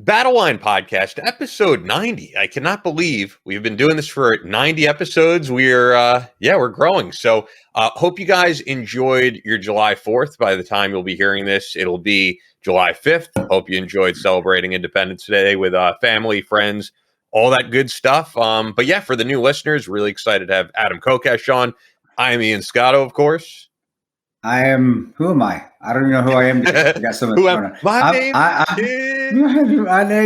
Battleline Podcast, episode 90. I cannot believe we've been doing this for 90 episodes. We're growing. So hope you guys enjoyed your July 4th. By the time you'll be hearing this, it'll be July 5th. Hope you enjoyed celebrating Independence Day with family, friends, all that good stuff. But yeah, for the new listeners, really excited to have Adam Kokesh on. I am Ian Scotto, of course. Who am I? I don't even know who I am. I got so much going on. My name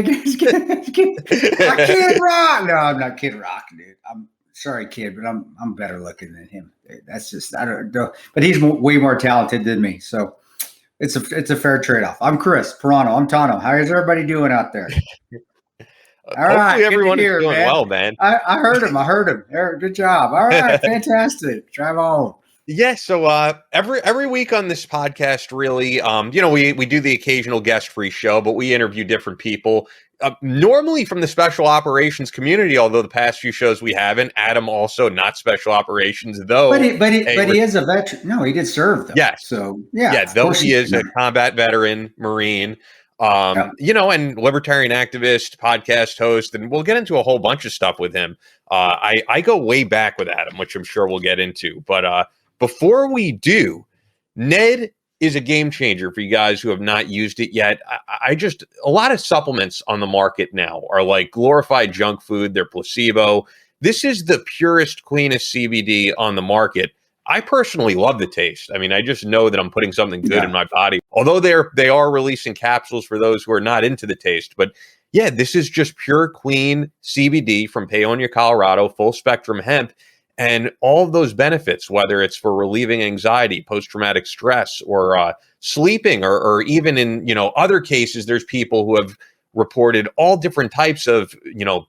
is Kid Rock. No, I'm not Kid Rock, dude. I'm sorry, kid, but I'm better looking than him. That's just, I don't know. But he's way more talented than me. So it's a fair trade-off. I'm Chris Pirano. I'm Tano. How is everybody doing out there? All right, everyone is doing man. Well, man. I heard him. Good job. All right, fantastic. Drive on. Yeah, so every week on this podcast, really, we do the occasional guest-free show, but we interview different people, normally from the special operations community, although the past few shows we haven't. Adam also not special operations, though. But he is a veteran. No, he did serve, though. Yes. So, yeah. Though he is a combat veteran, Marine, and libertarian activist, podcast host, and we'll get into a whole bunch of stuff with him. I go way back with Adam, which I'm sure we'll get into, but before we do, Ned is a game changer for you guys who have not used it yet. A lot of supplements on the market now are like glorified junk food. They're placebo. This is the purest, cleanest CBD on the market. I personally love the taste. I mean, I just know that I'm putting something good in my body, although they are releasing capsules for those who are not into the taste. But yeah, this is just pure, clean CBD from Paonia, Colorado, full spectrum hemp. And all of those benefits, whether it's for relieving anxiety, post-traumatic stress, or sleeping, or even in, other cases, there's people who have reported all different types of,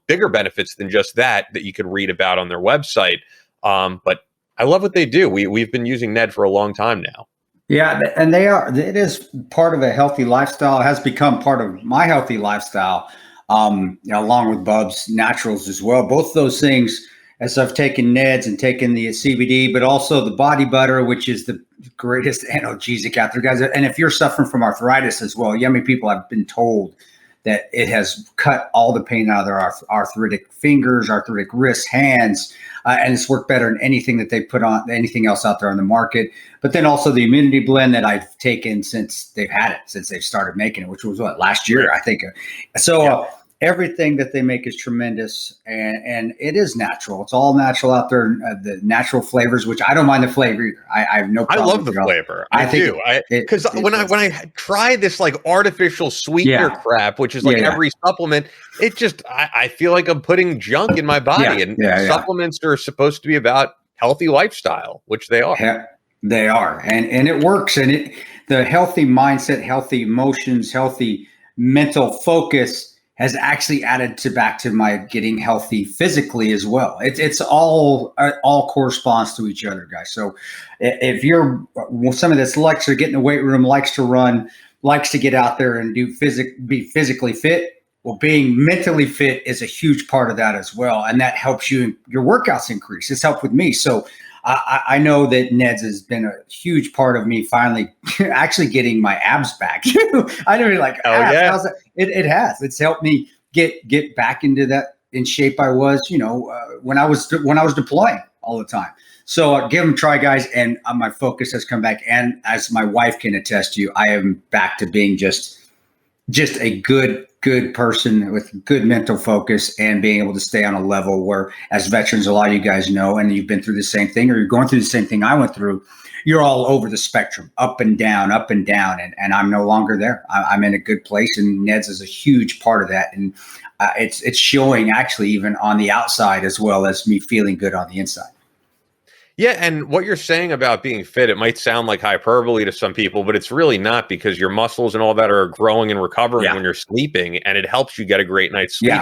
bigger benefits than just that you could read about on their website. But I love what they do. We've been using Ned for a long time now. Yeah, and it is part of a healthy lifestyle. It has become part of my healthy lifestyle, along with Bub's Naturals as well. Both those things, as I've taken Ned's and taken the CBD, but also the body butter, which is the greatest analgesic out there, guys. And if you're suffering from arthritis as well, many people have been told that it has cut all the pain out of their arthritic fingers, arthritic wrists, hands, and it's worked better than anything that they put on, anything else out there on the market. But then also the immunity blend that I've taken since they've had it, since they started making it, which was last year, I think. Everything that they make is tremendous, and it is natural. It's all natural out there. The natural flavors, which I don't mind the flavor either. I have no problem. I love the flavor. I do. Because when I try this like artificial sweetener crap, which is like every supplement, it just I feel like I'm putting junk in my body. Supplements are supposed to be about healthy lifestyle, which they are. They are, and it works. And the healthy mindset, healthy emotions, healthy mental focus has actually added back to my getting healthy physically as well. It's all corresponds to each other, guys. So if you're somebody that's likes to get in the weight room, likes to run, likes to get out there and be physically fit, well, being mentally fit is a huge part of that as well. And that helps your workouts increase. It's helped with me. So I know that Ned's has been a huge part of me finally actually getting my abs back. I know you're like, abs. It has. It's helped me get back into that in shape I was, when I was deploying all the time. So give them a try, guys. And my focus has come back. And as my wife can attest to, I am back to being just a good person with good mental focus and being able to stay on a level where, as veterans, a lot of you guys know, and you've been through the same thing, or you're going through the same thing I went through, you're all over the spectrum, up and down. And I'm no longer there. I'm in a good place, and Ned's is a huge part of that. And it's showing actually even on the outside as well as me feeling good on the inside. Yeah, and what you're saying about being fit, it might sound like hyperbole to some people, but it's really not, because your muscles and all that are growing and recovering when you're sleeping, and it helps you get a great night's sleep.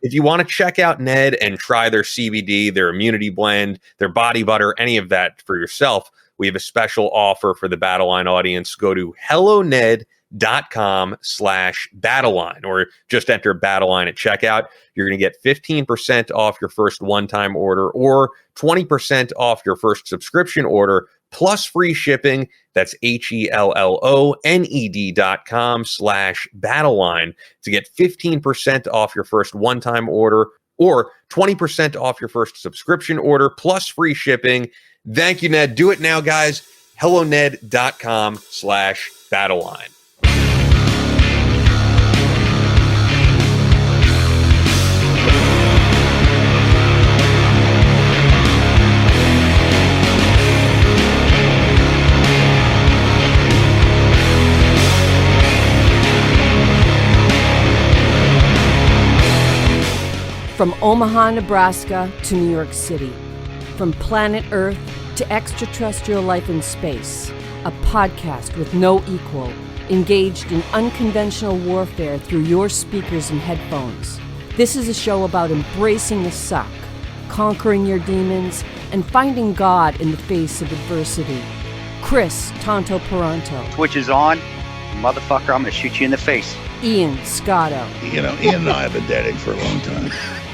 If you want to check out Ned and try their CBD, their immunity blend, their body butter, any of that for yourself, we have a special offer for the Battleline audience. Go to helloned.com/Battleline, or just enter Battleline at checkout. You're going to get 15% off your first one-time order, or 20% off your first subscription order, plus free shipping. That's HELLONED.com/Battleline to get 15% off your first one-time order or 20% off your first subscription order plus free shipping. Thank you, Ned. Do it now, guys. HelloNed.com/Battleline. From Omaha, Nebraska to New York City, from planet Earth to extraterrestrial life in space, a podcast with no equal, engaged in unconventional warfare through your speakers and headphones. This is a show about embracing the suck, conquering your demons, and finding God in the face of adversity. Chris Tonto Peranto. Twitch is on. Motherfucker, I'm going to shoot you in the face. Ian Scotto. You know, Ian and I have been dating for a long time.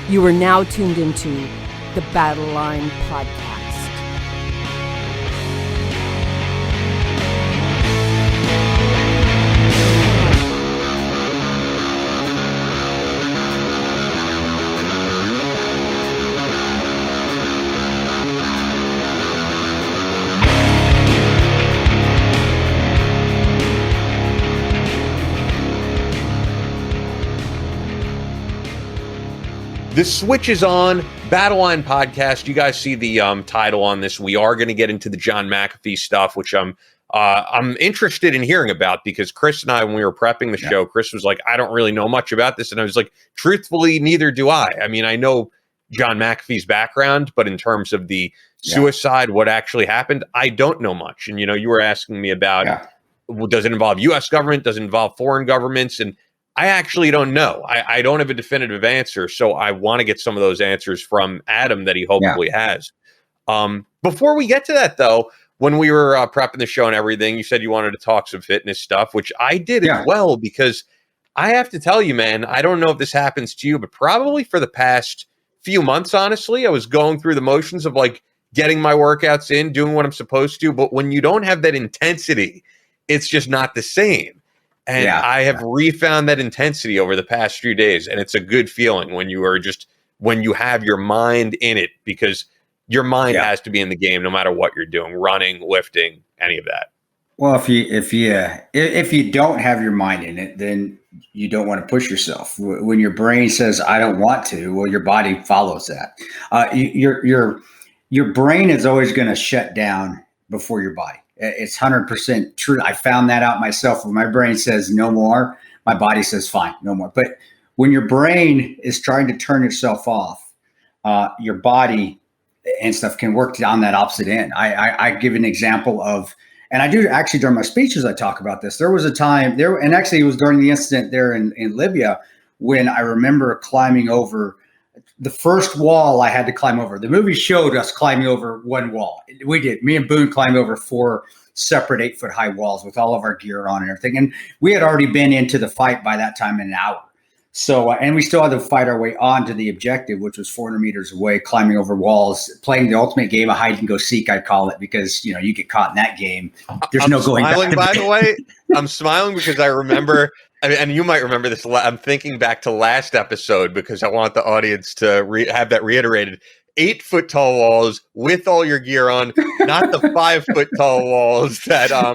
You are now tuned into the Battleline Podcast. The switch is on. Battleline Podcast. You guys see the title on this. We are going to get into the John McAfee stuff, which I'm interested in hearing about because Chris and I, when we were prepping the show, Chris was like, I don't really know much about this. And I was like, truthfully, neither do I. I mean, I know John McAfee's background, but in terms of the suicide, what actually happened, I don't know much. And, you know, you were asking me about, does it involve U.S. government? Does it involve foreign governments? And I actually don't know. I don't have a definitive answer, so I want to get some of those answers from Adam that he hopefully has. Before we get to that, though, when we were prepping the show and everything, you said you wanted to talk some fitness stuff, which I did as well, because I have to tell you, man, I don't know if this happens to you, but probably for the past few months, honestly, I was going through the motions of like getting my workouts in, doing what I'm supposed to, but when you don't have that intensity, it's just not the same. And I have refound that intensity over the past few days. And it's a good feeling when you are when you have your mind in it, because your mind has to be in the game no matter what you're doing, running, lifting, any of that. Well, if you don't have your mind in it, then you don't want to push yourself. When your brain says, I don't want to, well, your body follows that. Your brain is always going to shut down before your body. It's 100% true. I found that out myself. When my brain says no more, my body says fine, no more. But when your brain is trying to turn itself off, your body and stuff can work on that opposite end. I give an example of, and I do actually during my speeches, I talk about this. There was a time there, and actually it was during the incident there in Libya, when I remember climbing over the first wall I had to climb over. The movie showed us climbing over one wall. We did. Me and Boone climbed over 4 separate 8-foot high walls with all of our gear on and everything. And we had already been into the fight by that time in an hour. So, and we still had to fight our way on to the objective, which was 400 meters away, climbing over walls, playing the ultimate game of hide and go seek, I call it, because, you know, you get caught in that game. There's no going back. By the way, I'm smiling because I remember, and you might remember this. I'm thinking back to last episode because I want the audience to have that reiterated. 8-foot tall walls with all your gear on, not the 5-foot tall walls that our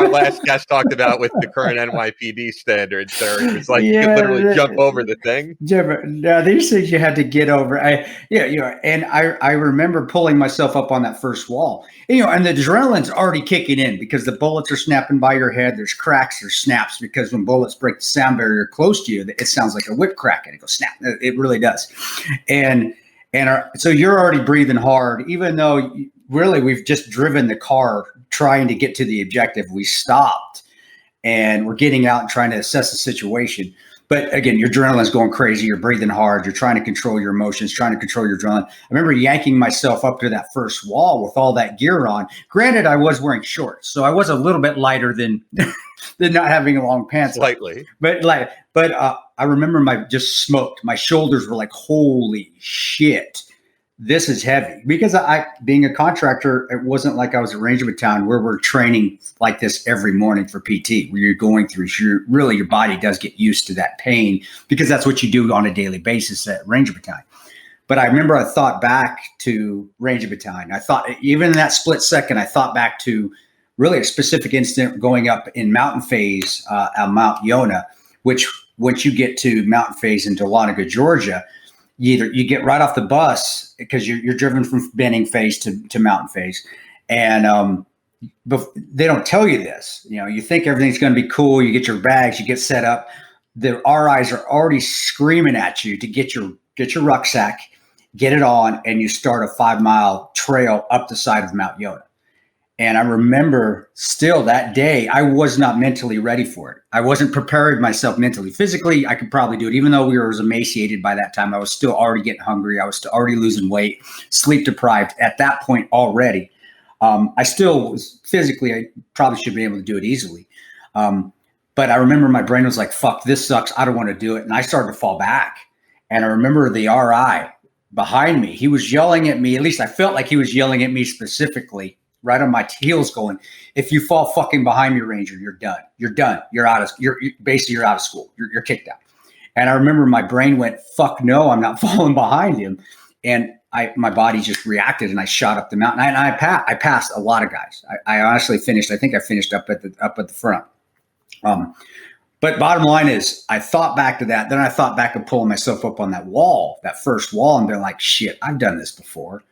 last guest talked about with the current NYPD standards. There, it's like you could literally jump over the thing. Yeah, these things you had to get over. And I remember pulling myself up on that first wall. And, and the adrenaline's already kicking in because the bullets are snapping by your head. There's cracks, there's snaps, because when bullets break the sound barrier close to you, it sounds like a whip crack and it goes snap. It really does. So you're already breathing hard, even though really we've just driven the car trying to get to the objective. We stopped and we're getting out and trying to assess the situation. But again, your adrenaline's going crazy. You're breathing hard. You're trying to control your emotions, trying to control your adrenaline. I remember yanking myself up to that first wall with all that gear on. Granted, I was wearing shorts, so I was a little bit lighter than not having long pants. Slightly. But I remember just smoked. My shoulders were like, holy shit. this is heavy, because I, being a contractor, it wasn't like I was a Ranger battalion where we're training like this every morning for PT, where you're going through, your body does get used to that pain, because that's what you do on a daily basis at Ranger battalion. But I remember I thought back to Ranger battalion. I thought, even in that split second, I thought back to really a specific incident going up in mountain phase at Mount Yonah, which once you get to mountain phase in Dahlonega, Georgia, you get right off the bus, because you're driven from Benning phase to mountain phase. And they don't tell you this. You think everything's going to be cool. You get your bags, you get set up. The RIs are already screaming at you to get your rucksack, get it on, and you start a 5-mile trail up the side of Mount Yonah. And I remember still that day, I was not mentally ready for it. I wasn't prepared myself mentally. Physically, I could probably do it. Even though we were emaciated by that time, I was still already getting hungry. I was still already losing weight, sleep deprived at that point already. I still was physically, I probably should be able to do it easily. But I remember my brain was like, fuck, this sucks. I don't want to do it. And I started to fall back. And I remember the RI behind me, he was yelling at me. At least I felt like he was yelling at me specifically, right on my heels, going, if you fall fucking behind me, Ranger, you're done. You're done. You're out of school. You're kicked out. And I remember my brain went, fuck no, I'm not falling behind him. And my body just reacted, and I shot up the mountain. And I passed a lot of guys. I honestly finished. I think I finished up at the front. But bottom line is, I thought back to that. Then I thought back of pulling myself up on that wall, that first wall, and been like, shit, I've done this before.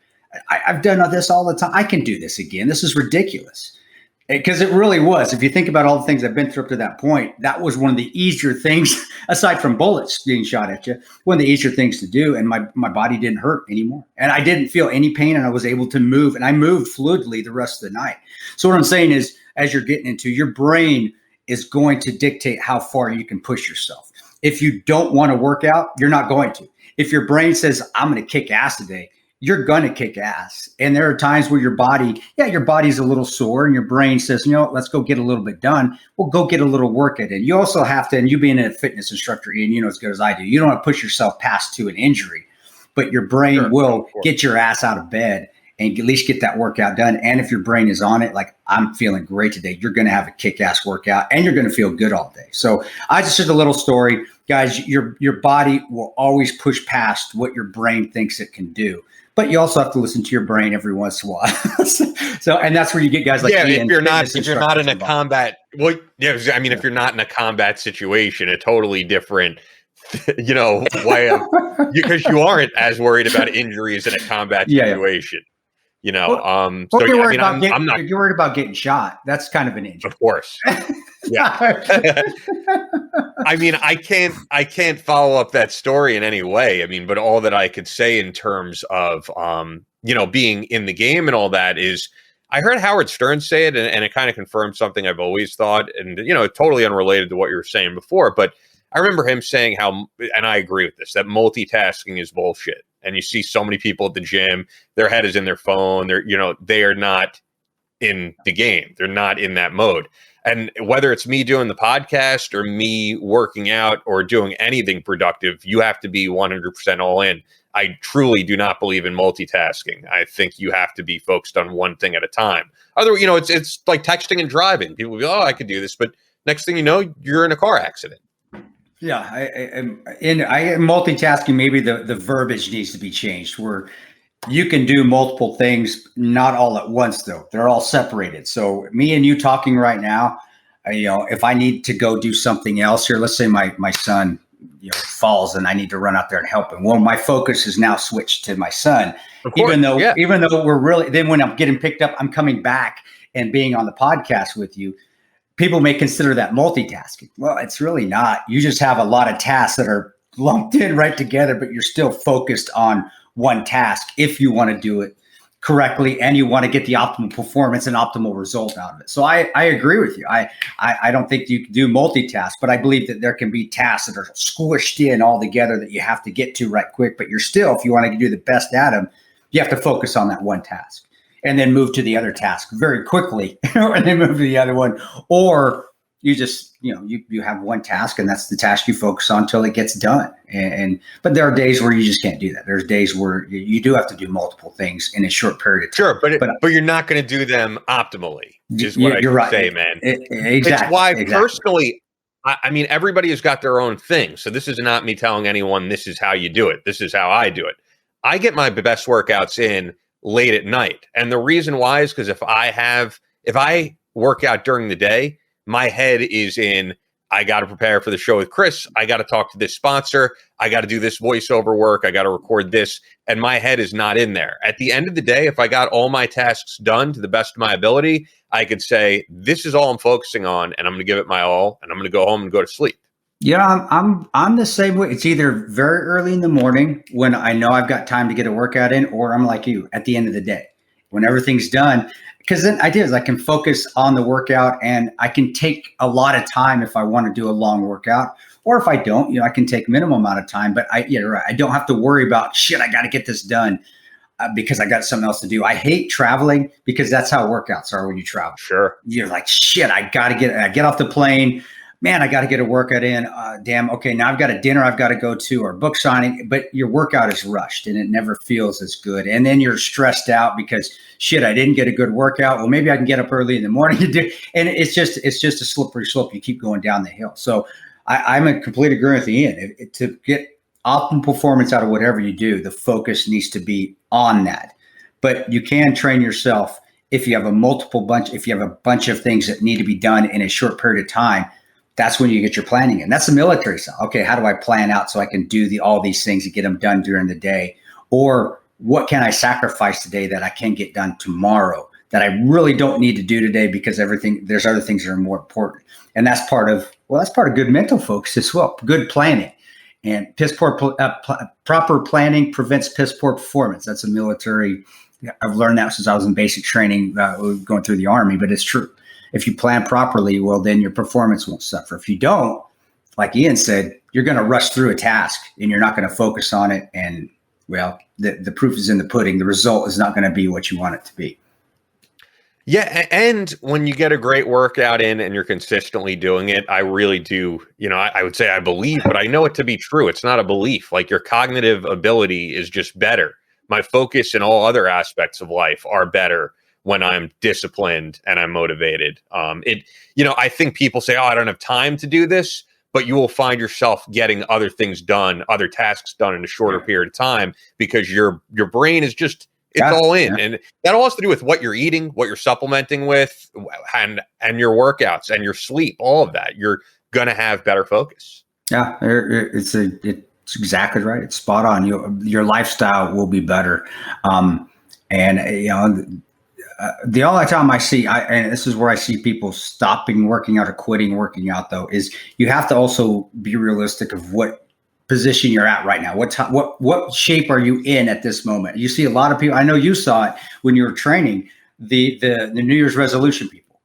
I've done this all the time. I can do this again. This is ridiculous. Because it really was. If you think about all the things I've been through up to that point, that was one of the easier things, aside from bullets being shot at you, one of the easier things to do. And my body didn't hurt anymore. And I didn't feel any pain, and I was able to move. And I moved fluidly the rest of the night. So what I'm saying is, as you're getting into, your brain is going to dictate how far you can push yourself. If you don't want to work out, you're not going to. If your brain says, I'm going to kick ass today, you're going to kick ass. And there are times where your body's a little sore, and your brain says, let's go get a little bit done. Well, go get a little work at it. You also have to, and you being a fitness instructor, Ian, you know as good as I do, you don't want to push yourself past to an injury, but your brain will get your ass out of bed and at least get that workout done. And if your brain is on it, like, I'm feeling great today, you're going to have a kick-ass workout, and you're going to feel good all day. So I just did a little story. Guys, your body will always push past what your brain thinks it can do. But you also have to listen to your brain every once in a while. So, and that's where you get guys like Ian, if you're not in a combat, if you're not in a combat situation, a totally different, way of, because you aren't as worried about injuries in a combat situation. If you're worried about getting shot, that's kind of an injury. Of course. Yeah. I can't follow up that story in any way. But all that I could say in terms of, being in the game and all that is, I heard Howard Stern say it, and it kind of confirmed something I've always thought, and, totally unrelated to what you were saying before. But I remember him saying how, and I agree with this, that multitasking is bullshit. And you see so many people at the gym, their head is in their phone. They are not in the game. They're not in that mode. And whether it's me doing the podcast or me working out or doing anything productive, you have to be 100% all in. I truly do not believe in multitasking. I think you have to be focused on one thing at a time. Otherwise, it's like texting and driving. People go, I could do this, but next thing you know, you're in a car accident. Yeah, multitasking, maybe the verbiage needs to be changed, where you can do multiple things, not all at once, though. They're all separated. So me and you talking right now, if I need to go do something else here, let's say my son falls and I need to run out there and help him. Well, my focus is now switched to my son, even though we're really, then when I'm getting picked up, I'm coming back and being on the podcast with you. People may consider that multitasking. Well, it's really not. You just have a lot of tasks that are lumped in right together, but you're still focused on one task if you want to do it correctly and you want to get the optimal performance and optimal result out of it. So I agree with you. I don't think you can do multitask, but I believe that there can be tasks that are squished in all together that you have to get to right quick, but you're still, if you want to do the best at them, you have to focus on that one task and then move to the other task very quickly and then move to the other one. Or you just, you have one task and that's the task you focus on until it gets done. But there are days where you just can't do that. There's days where you do have to do multiple things in a short period of time. Sure, but you're not going to do them optimally, is what you're right. say, man. Exactly. It's why personally, I mean, everybody has got their own thing. So this is not me telling anyone this is how you do it. This is how I do it. I get my best workouts in late at night. And the reason why is because if I work out during the day, my head is in, I got to prepare for the show with Chris. I got to talk to this sponsor. I got to do this voiceover work. I got to record this. And my head is not in there. At the end of the day, if I got all my tasks done to the best of my ability, I could say, this is all I'm focusing on, and I'm going to give it my all, and I'm going to go home and go to sleep. Yeah, I'm the same way. It's either very early in the morning when I know I've got time to get a workout in, or I'm like you at the end of the day when everything's done. Because then I can focus on the workout, and I can take a lot of time if I want to do a long workout, or if I don't, I can take minimum amount of time. But I don't have to worry about shit. I got to get this done because I got something else to do. I hate traveling because that's how workouts are when you travel. Sure, you're like, shit. I get off the plane. Man, I got to get a workout in. Damn. Okay, now I've got a dinner I've got to go to or book signing, but your workout is rushed and it never feels as good. And then you're stressed out because shit, I didn't get a good workout. Well, maybe I can get up early in the morning to do. And it's just a slippery slope. You keep going down the hill. So I'm in complete agreement with Ian. To get optimal performance out of whatever you do, the focus needs to be on that. But you can train yourself if you have a bunch of things that need to be done in a short period of time. That's when you get your planning in. That's the military style. Okay, how do I plan out so I can do all these things and get them done during the day? Or what can I sacrifice today that I can get done tomorrow that I really don't need to do today because there's other things that are more important. And that's part of good mental focus as well. Good planning. And proper planning prevents piss poor performance. That's a military. I've learned that since I was in basic training, going through the Army, but it's true. If you plan properly, well, then your performance won't suffer. If you don't, like Ian said, you're going to rush through a task and you're not going to focus on it. And well, the proof is in the pudding. The result is not going to be what you want it to be. Yeah. And when you get a great workout in and you're consistently doing it, I really do, I would say I believe, but I know it to be true. It's not a belief. Like your cognitive ability is just better. My focus in all other aspects of life are better when I'm disciplined and I'm motivated. I think people say, I don't have time to do this, but you will find yourself getting other things done, other tasks done in a shorter period of time because your brain is just, all in. Yeah. And that all has to do with what you're eating, what you're supplementing with, and your workouts and your sleep, all of that. You're going to have better focus. Yeah, it's exactly right. It's spot on. Your lifestyle will be better. The only time I see, and this is where I see people stopping working out or quitting working out, though, is you have to also be realistic of what position you're at right now. What shape are you in at this moment? You see a lot of people. I know you saw it when you were training the New Year's resolution people.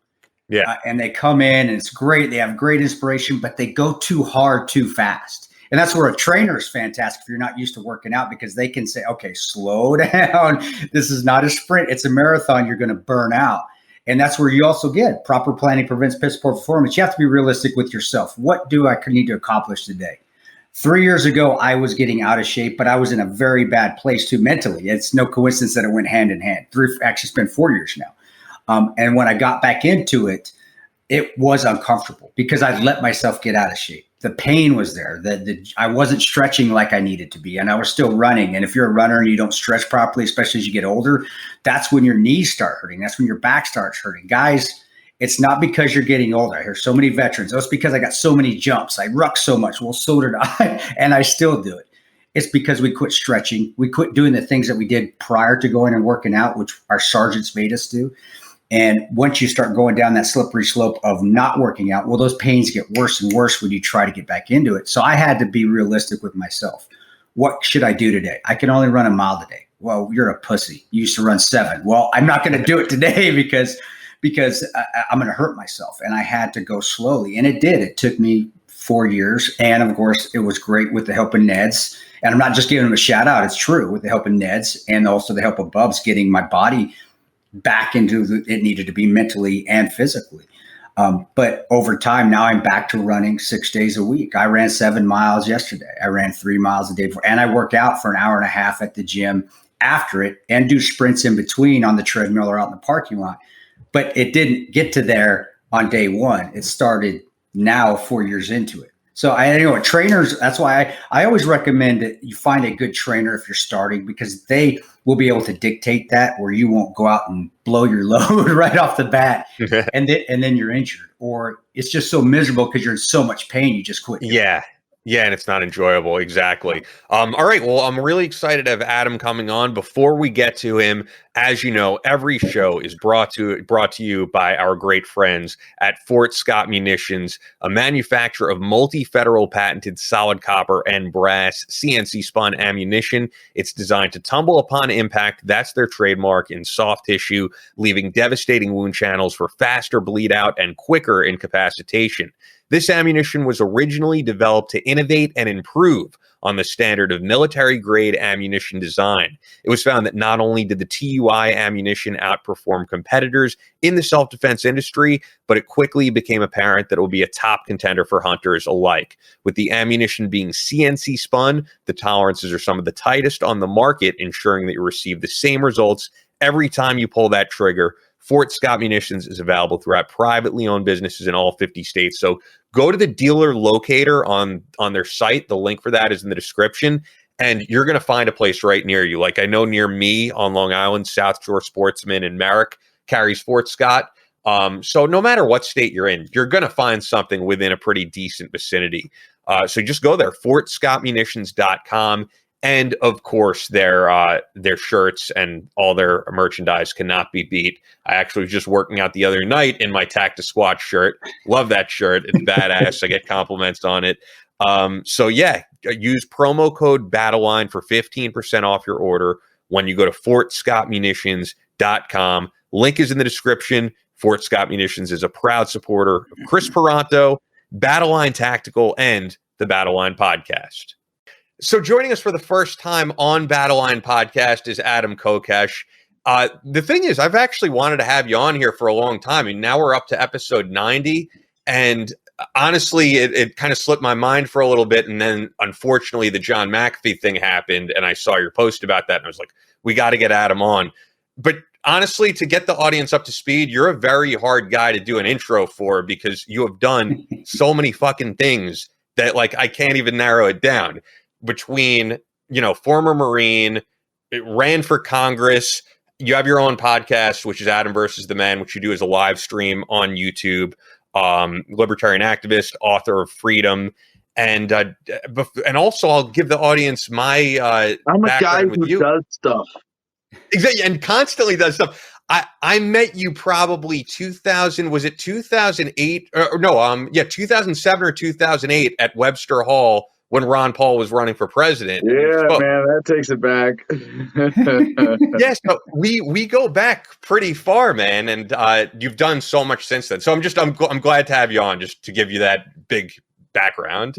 Yeah, and they come in and it's great. They have great inspiration, but they go too hard, too fast. And that's where a trainer is fantastic if you're not used to working out, because they can say, okay, slow down. This is not a sprint. It's a marathon. You're going to burn out. And that's where you also get proper planning prevents piss poor performance. You have to be realistic with yourself. What do I need to accomplish today? 3 years ago, I was getting out of shape, but I was in a very bad place too mentally. It's no coincidence that it went hand in hand. Actually, it's been 4 years now. And when I got back into it, it was uncomfortable because I let myself get out of shape. The pain was there. I wasn't stretching like I needed to be, and I was still running. And if you're a runner and you don't stretch properly, especially as you get older, that's when your knees start hurting. That's when your back starts hurting. Guys, it's not because you're getting older. I hear so many veterans. Oh, it's because I got so many jumps. I ruck so much. Well, so did I, and I still do it. It's because we quit stretching. We quit doing the things that we did prior to going and working out, which our sergeants made us do. And once you start going down that slippery slope of not working out, well, those pains get worse and worse when you try to get back into it. So I had to be realistic with myself. What should I do today? I can only run a mile today. Well, you're a pussy. You used to run 7. Well, I'm not going to do it today because I'm going to hurt myself. And I had to go slowly. And it did. It took me 4 years. And of course, it was great with the help of Ned's. And I'm not just giving him a shout out. It's true, with the help of Ned's and also the help of Bubs getting my body back into it needed to be mentally and physically. But over time, now I'm back to running 6 days a week. I ran 7 miles yesterday. I ran 3 miles a day before, and I work out for an hour and a half at the gym after it and do sprints in between on the treadmill or out in the parking lot. But it didn't get to there on day one. It started now 4 years into it. So trainers, that's why I always recommend that you find a good trainer if you're starting, because they will be able to dictate that, where you won't go out and blow your load right off the bat and then you're injured, or it's just so miserable because you're in so much pain you just quit. Yeah, and it's not enjoyable. Exactly. All right. Well, I'm really excited to have Adam coming on. Before we get to him, as you know, every show is brought to you by our great friends at Fort Scott Munitions, a manufacturer of multi-federal patented solid copper and brass CNC spun ammunition. It's designed to tumble upon impact. That's their trademark, in soft tissue, leaving devastating wound channels for faster bleed out and quicker incapacitation. This ammunition was originally developed to innovate and improve on the standard of military-grade ammunition design. It was found that not only did the TUI ammunition outperform competitors in the self-defense industry, but it quickly became apparent that it will be a top contender for hunters alike. With the ammunition being CNC spun, the tolerances are some of the tightest on the market, ensuring that you receive the same results every time you pull that trigger. Fort Scott Munitions is available throughout privately owned businesses in all 50 states. So go to the dealer locator on their site. The link for that is in the description, and you're going to find a place right near you. Like, I know near me on Long Island, South Shore Sportsman in Merrick carries Fort Scott. So no matter what state you're in, you're going to find something within a pretty decent vicinity. So just go there, fortscottmunitions.com. And of course, their shirts and all their merchandise cannot be beat. I actually was just working out the other night in my Tacta Squat shirt. Love that shirt. It's badass. I get compliments on it. So yeah, use promo code Battleline for 15% off your order when you go to fortscottmunitions.com. Link is in the description. Fort Scott Munitions is a proud supporter of Chris Peranto, Battleline Tactical, and the Battleline Podcast. So joining us for the first time on Battleline Podcast is Adam Kokesh. The thing is, I've actually wanted to have you on here for a long time, and now we're up to episode 90. And honestly, it kind of slipped my mind for a little bit. And then, unfortunately, the John McAfee thing happened, and I saw your post about that, and I was like, we got to get Adam on. But honestly, to get the audience up to speed, you're a very hard guy to do an intro for, because you have done so many fucking things that, like, I can't even narrow it down. Between, former Marine, it ran for Congress, you have your own podcast, which is Adam versus the Men, which you do as a live stream on YouTube, libertarian activist, author of Freedom. And also I'll give the audience my I'm a guy who does stuff. Exactly, and constantly does stuff. I met you probably 2008 or no, 2007 or 2008 at Webster Hall when Ron Paul was running for president. Yeah, man, that takes it back. Yes, but we go back pretty far, man, and you've done so much since then. So I'm glad to have you on, just to give you that big background.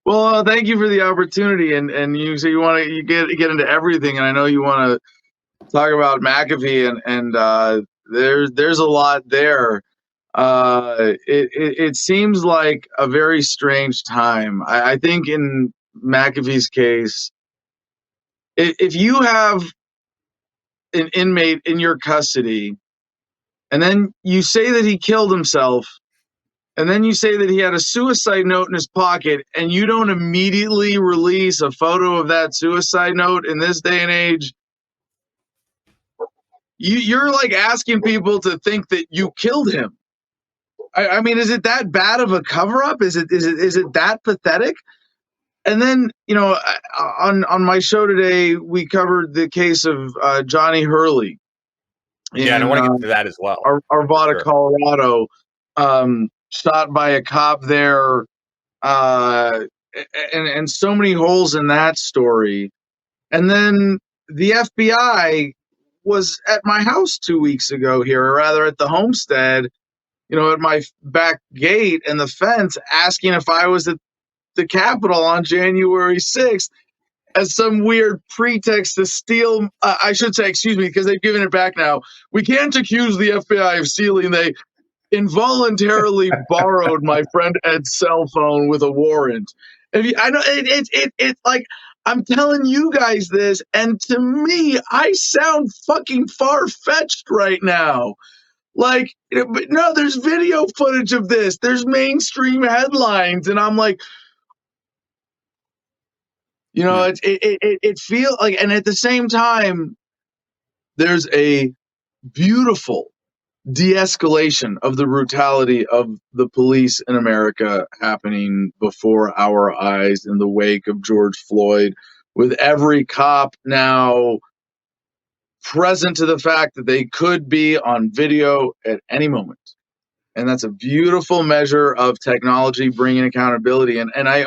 Well, thank you for the opportunity, and you say you get into everything, and I know you want to talk about McAfee, and there's a lot there. It seems like a very strange time. I think in McAfee's case, if you have an inmate in your custody, and then you say that he killed himself, and then you say that he had a suicide note in his pocket, and you don't immediately release a photo of that suicide note in this day and age, you're like asking people to think that you killed him. I mean, is it that bad of a cover-up? Is it that pathetic? And then, on my show today, we covered the case of Johnny Hurley. Yeah, and I want to get to that as well. Arvada, sure. Colorado, shot by a cop there, and so many holes in that story. And then the FBI was at my house 2 weeks ago here, or rather at the homestead, at my back gate and the fence, asking if I was at the Capitol on January 6th as some weird pretext to steal. I should say, excuse me, because they've given it back now. We can't accuse the FBI of stealing. involuntarily borrowed my friend Ed's cell phone with a warrant. I know it's like, I'm telling you guys this, and to me, I sound fucking far-fetched right now. Like, but no, there's video footage of this. There's mainstream headlines, and I'm like, you know, it feels like, and at the same time, there's a beautiful de-escalation of the brutality of the police in America happening before our eyes in the wake of George Floyd, with every cop now present to the fact that they could be on video at any moment. And that's a beautiful measure of technology bringing accountability. And I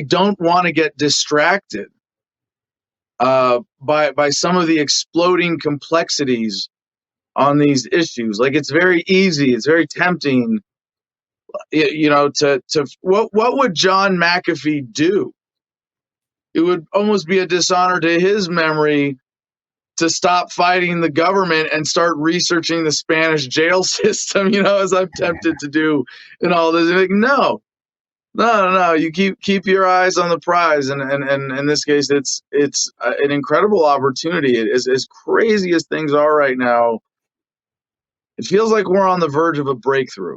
don't want to get distracted by some of the exploding complexities on these issues. Like, it's very easy, it's very tempting, you know, to what would John McAfee do? It would almost be a dishonor to his memory to stop fighting the government and start researching the Spanish jail system, you know, as I'm tempted to do in all this. Like, no. You keep your eyes on the prize, and in this case, it's an incredible opportunity. It is, as crazy as things are right now, it feels like we're on the verge of a breakthrough.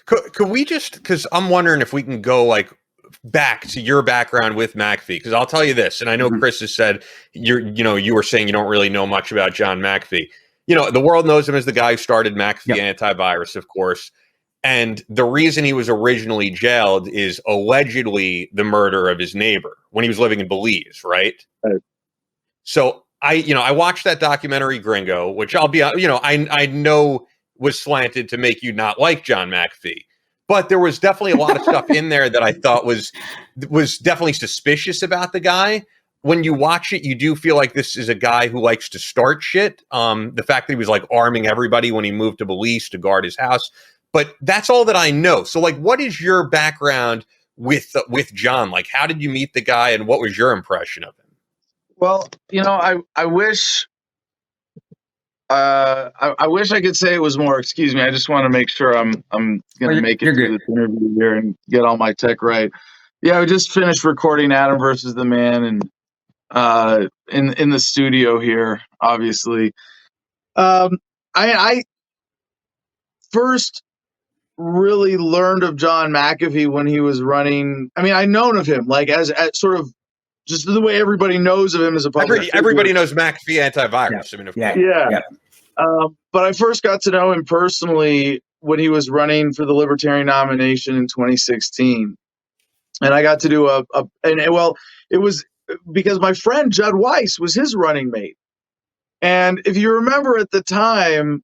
Could we just, because I'm wondering if we can go like back to your background with McAfee, because I'll tell you this, and I know Chris has said you were saying you don't really know much about John McAfee. You know, the world knows him as the guy who started McAfee Antivirus, of course. And the reason he was originally jailed is allegedly the murder of his neighbor when he was living in Belize, right? So I watched that documentary Gringo, which I'll be, I know was slanted to make you not like John McAfee, but there was definitely a lot of stuff in there that I thought was definitely suspicious about the guy. When you watch it, you do feel like this is a guy who likes to start shit. The fact that he was like arming everybody when he moved to Belize to guard his house. But that's all that I know. So, like, what is your background with John? Like, how did you meet the guy, and what was your impression of him? Well, you know, I wish I wish I could say it was more. Excuse me. I just want to make sure I'm going to make it through this interview here and get all my tech right. Yeah, we just finished recording Adam versus the Man, and in the studio here, obviously. I first really learned of John McAfee when he was running. I mean, I'd known of him like as sort of just the way everybody knows of him as a public figure. Everybody knows McAfee Antivirus. Yeah. I mean, of course. Yeah. But I first got to know him personally when he was running for the Libertarian nomination in 2016, and I got to do it was because my friend Judd Weiss was his running mate, and if you remember at the time,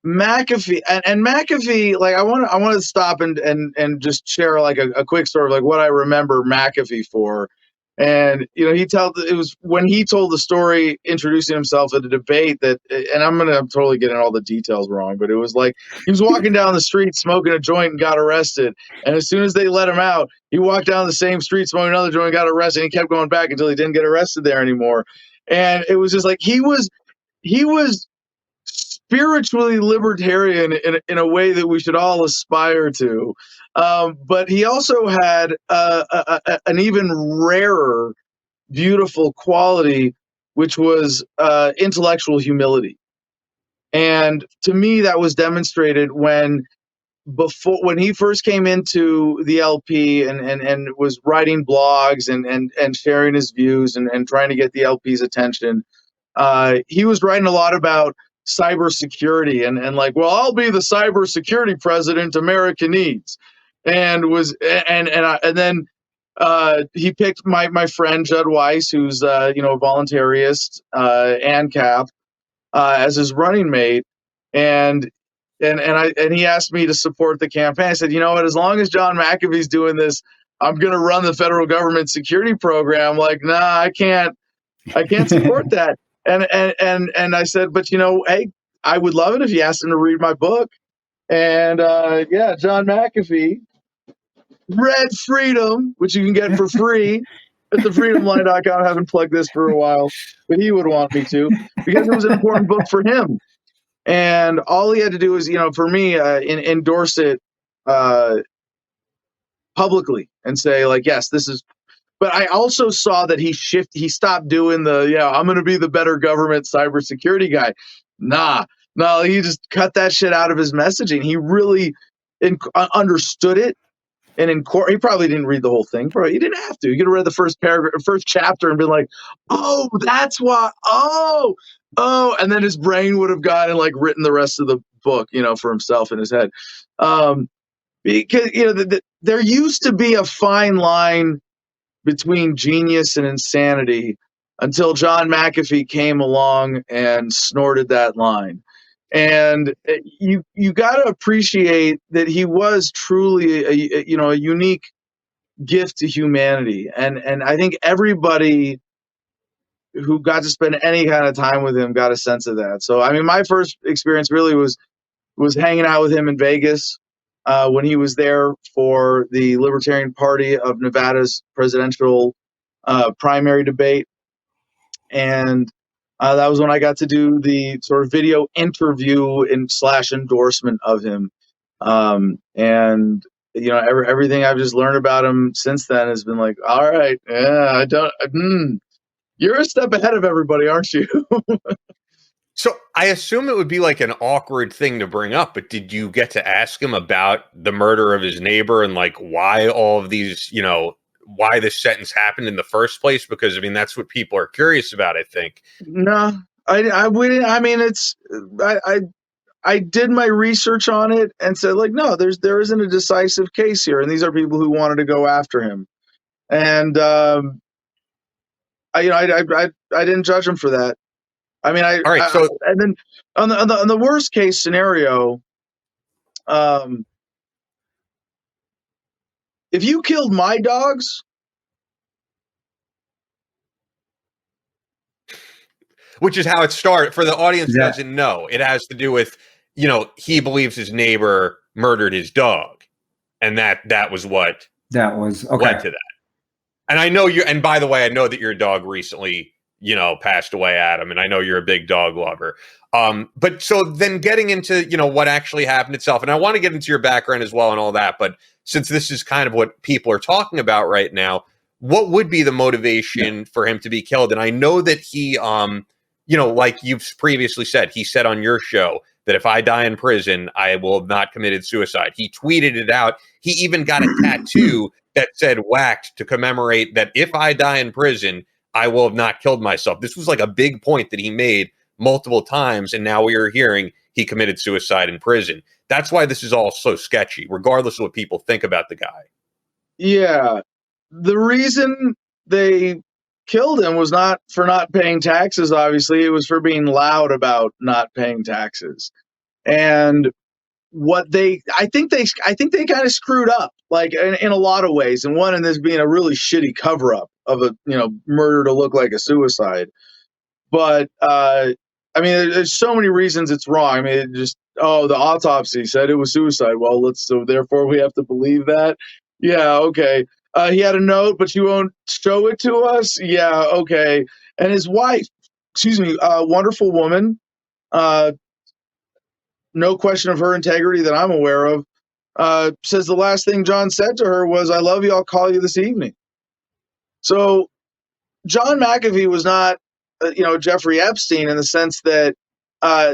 McAfee and McAfee, like I want to stop and just share like a quick story of like what I remember McAfee for. And you know, it was when he told the story introducing himself at a debate that, and I'm gonna totally get in all the details wrong, but it was like he was walking down the street smoking a joint and got arrested, and as soon as they let him out, he walked down the same street smoking another joint and got arrested, and he kept going back until he didn't get arrested there anymore. And it was just like he was spiritually libertarian in a way that we should all aspire to. But he also had an even rarer, beautiful quality, which was intellectual humility. And to me, that was demonstrated when he first came into the LP and was writing blogs and sharing his views and trying to get the LP's attention. He was writing a lot about cybersecurity and like, well, I'll be the cybersecurity president America needs. And then he picked my friend Judd Weiss, who's a voluntarist, ANCAP, as his running mate, and he asked me to support the campaign. I said, you know what, as long as John McAfee's doing this, I'm going to run the federal government security program. Like, nah, I can't support that. And I said, but hey, I would love it if you asked him to read my book. And John McAfee read Freedom, which you can get for free at thefreedomline.com. I haven't plugged this for a while, but he would want me to, because it was an important book for him. And all he had to do was, for me, endorse it publicly and say, like, yes, this is. But I also saw that he stopped doing I'm going to be the better government cybersecurity guy. No, he just cut that shit out of his messaging. He really understood it. And he probably didn't read the whole thing. Probably he didn't have to. He could have read the first paragraph, first chapter, and been like, "Oh, that's why." Oh, and then his brain would have gone and like written the rest of the book, for himself in his head. Because there used to be a fine line between genius and insanity until John McAfee came along and snorted that line. And you got to appreciate that he was truly a unique gift to humanity. And I think everybody who got to spend any kind of time with him got a sense of that. So, I mean, my first experience really was hanging out with him in Vegas when he was there for the Libertarian Party of Nevada's presidential primary debate. And that was when I got to do the sort of video interview / endorsement of him. And everything I've just learned about him since then has been like, all right, yeah, you're a step ahead of everybody, aren't you? So I assume it would be like an awkward thing to bring up, but did you get to ask him about the murder of his neighbor and like why all of these, why this sentence happened in the first place? Because I mean, that's what people are curious about, I think. No, I wouldn't. I mean, I did my research on it and said like, no, there isn't a decisive case here. And these are people who wanted to go after him. And, I didn't judge him for that. I mean, all right. So, and then on the worst case scenario, if you killed my dogs, which is how it started. For the audience that doesn't know, it has to do with, he believes his neighbor murdered his dog, and that was what led to that. And I know and by the way, I know that your dog recently, passed away, Adam, and I know you're a big dog lover. But so then getting into, what actually happened itself, and I want to get into your background as well and all that, but since this is kind of what people are talking about right now, what would be the motivation for him to be killed? And I know that he, like you've previously said, he said on your show that if I die in prison, I will have not committed suicide. He tweeted it out. He even got a tattoo that said whacked to commemorate that if I die in prison, I will have not killed myself. This was like a big point that he made multiple times. And now we are hearing he committed suicide in prison. That's why this is all so sketchy, regardless of what people think about the guy. Yeah. The reason they killed him was not for not paying taxes, obviously. It was for being loud about not paying taxes. And I think they kind of screwed up, like in a lot of ways. And one in this being a really shitty cover up of a murder to look like a suicide. But I mean, there's so many reasons it's wrong. I mean, the autopsy said it was suicide. Well, so therefore we have to believe that. Yeah, okay. He had a note, but you won't show it to us. Yeah, okay. And his wife, wonderful woman. No question of her integrity that I'm aware of, says the last thing John said to her was, I love you, I'll call you this evening. So John McAfee was not, Jeffrey Epstein in the sense that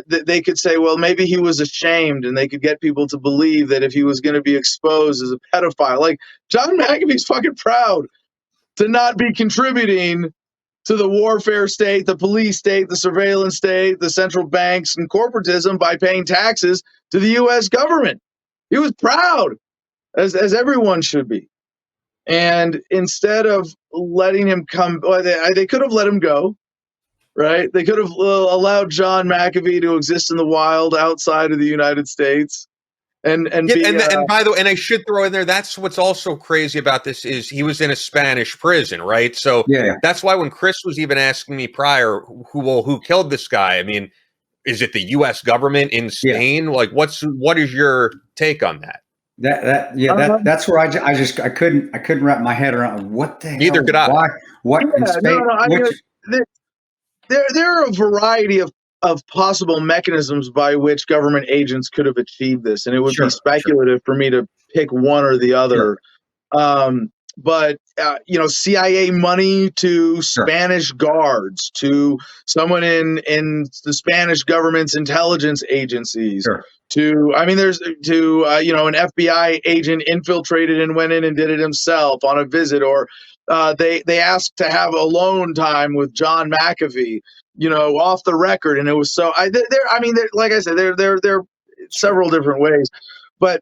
they could say, well, maybe he was ashamed, and they could get people to believe that if he was going to be exposed as a pedophile. Like, John McAfee's fucking proud to not be contributing to the warfare state, the police state, the surveillance state, the central banks, and corporatism by paying taxes to the U.S. government. He was proud, as everyone should be. And instead of letting him come, they could have let him go, right? They could have allowed John McAfee to exist in the wild outside of the United States. And by the way, and I should throw in there, that's what's also crazy about this is he was in a Spanish prison, right? So that's why when Chris was even asking me prior, who killed this guy? I mean, is it the U.S. government in Spain? Like, what is your take on that? That's where I couldn't wrap my head around what the hell. Neither could I. Why? What in Spain? There are a variety of of possible mechanisms by which government agents could have achieved this, and it would be speculative for me to pick one or the other. But CIA money to Spanish guards, to someone in the Spanish government's intelligence agencies, there's an FBI agent infiltrated and went in and did it himself on a visit, or they asked to have alone time with John McAfee, off the record, and it was so. Like I said, there are several different ways, but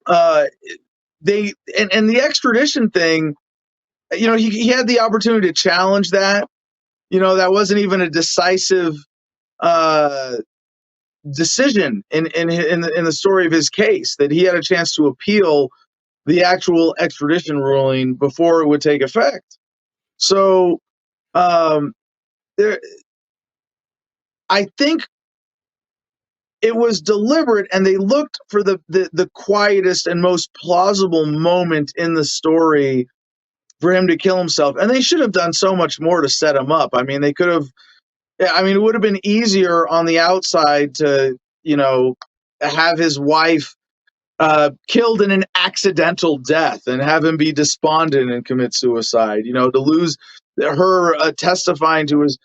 and the extradition thing, he had the opportunity to challenge that. That wasn't even a decisive decision in the story of his case, that he had a chance to appeal the actual extradition ruling before it would take effect. So I think it was deliberate, and they looked for the quietest and most plausible moment in the story for him to kill himself. And they should have done so much more to set him up. They could have, it would have been easier on the outside to, have his wife killed in an accidental death and have him be despondent and commit suicide, to lose her testifying to his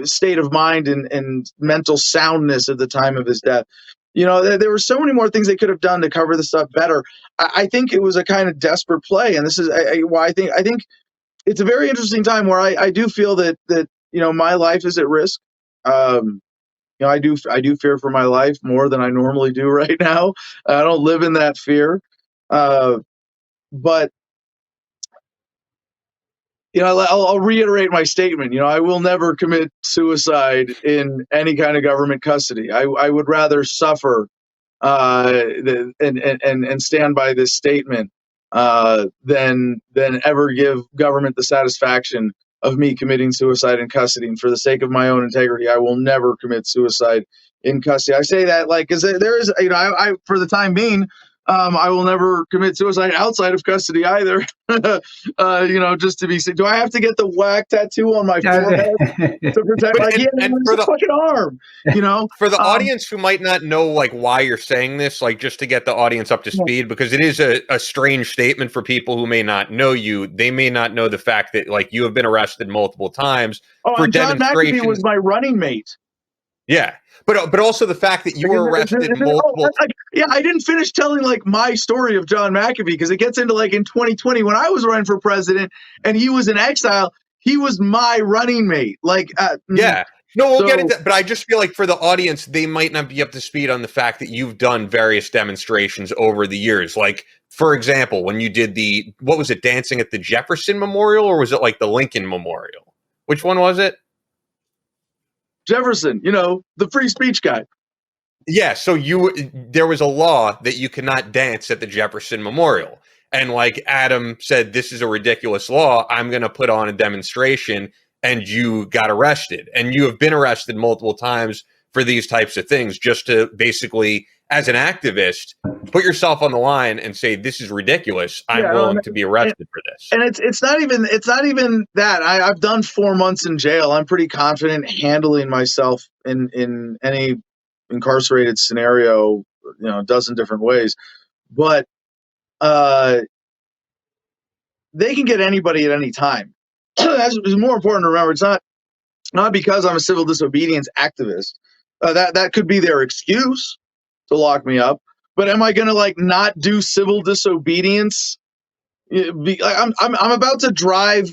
state of mind and mental soundness at the time of his death. There were so many more things they could have done to cover this stuff better. I think it was a kind of desperate play, and this is why I think it's a very interesting time where I do feel that my life is at risk. I do fear for my life more than I normally do right now. I don't live in that fear, but I'll reiterate my statement. I will never commit suicide in any kind of government custody. I would rather suffer and stand by this statement than ever give government the satisfaction of me committing suicide in custody. And for the sake of my own integrity, I will never commit suicide in custody. I say that because there is, I for the time being, I will never commit suicide outside of custody either. Just to be sick. Do I have to get the whack tattoo on my forehead to protect my fucking arm? For the audience who might not know why you're saying this, just to get the audience up to speed, because it is a strange statement for people who may not know you. They may not know the fact that you have been arrested multiple times for demonstrations. John McAfee was my running mate. Yeah. But also the fact that you were arrested multiple. I didn't finish telling my story of John McAfee, because it gets into in 2020 when I was running for president and he was in exile. He was my running mate. Yeah. No, we'll get into that. But I just feel for the audience, they might not be up to speed on the fact that you've done various demonstrations over the years. For example, when you did what was it, dancing at the Jefferson Memorial, or was it the Lincoln Memorial? Which one was it? Jefferson, the free speech guy. Yeah, so there was a law that you cannot dance at the Jefferson Memorial. And Adam said, this is a ridiculous law. I'm going to put on a demonstration, and you got arrested. And you have been arrested multiple times for these types of things, just to basically, as an activist, put yourself on the line and say, this is ridiculous. I'm willing to be arrested for this. And it's not even that. I've done 4 months in jail. I'm pretty confident handling myself in any incarcerated scenario, a dozen different ways. But they can get anybody at any time. That's more important to remember. It's not because I'm a civil disobedience activist. That could be their excuse to lock me up. But am I going to not do civil disobedience? I'm about to drive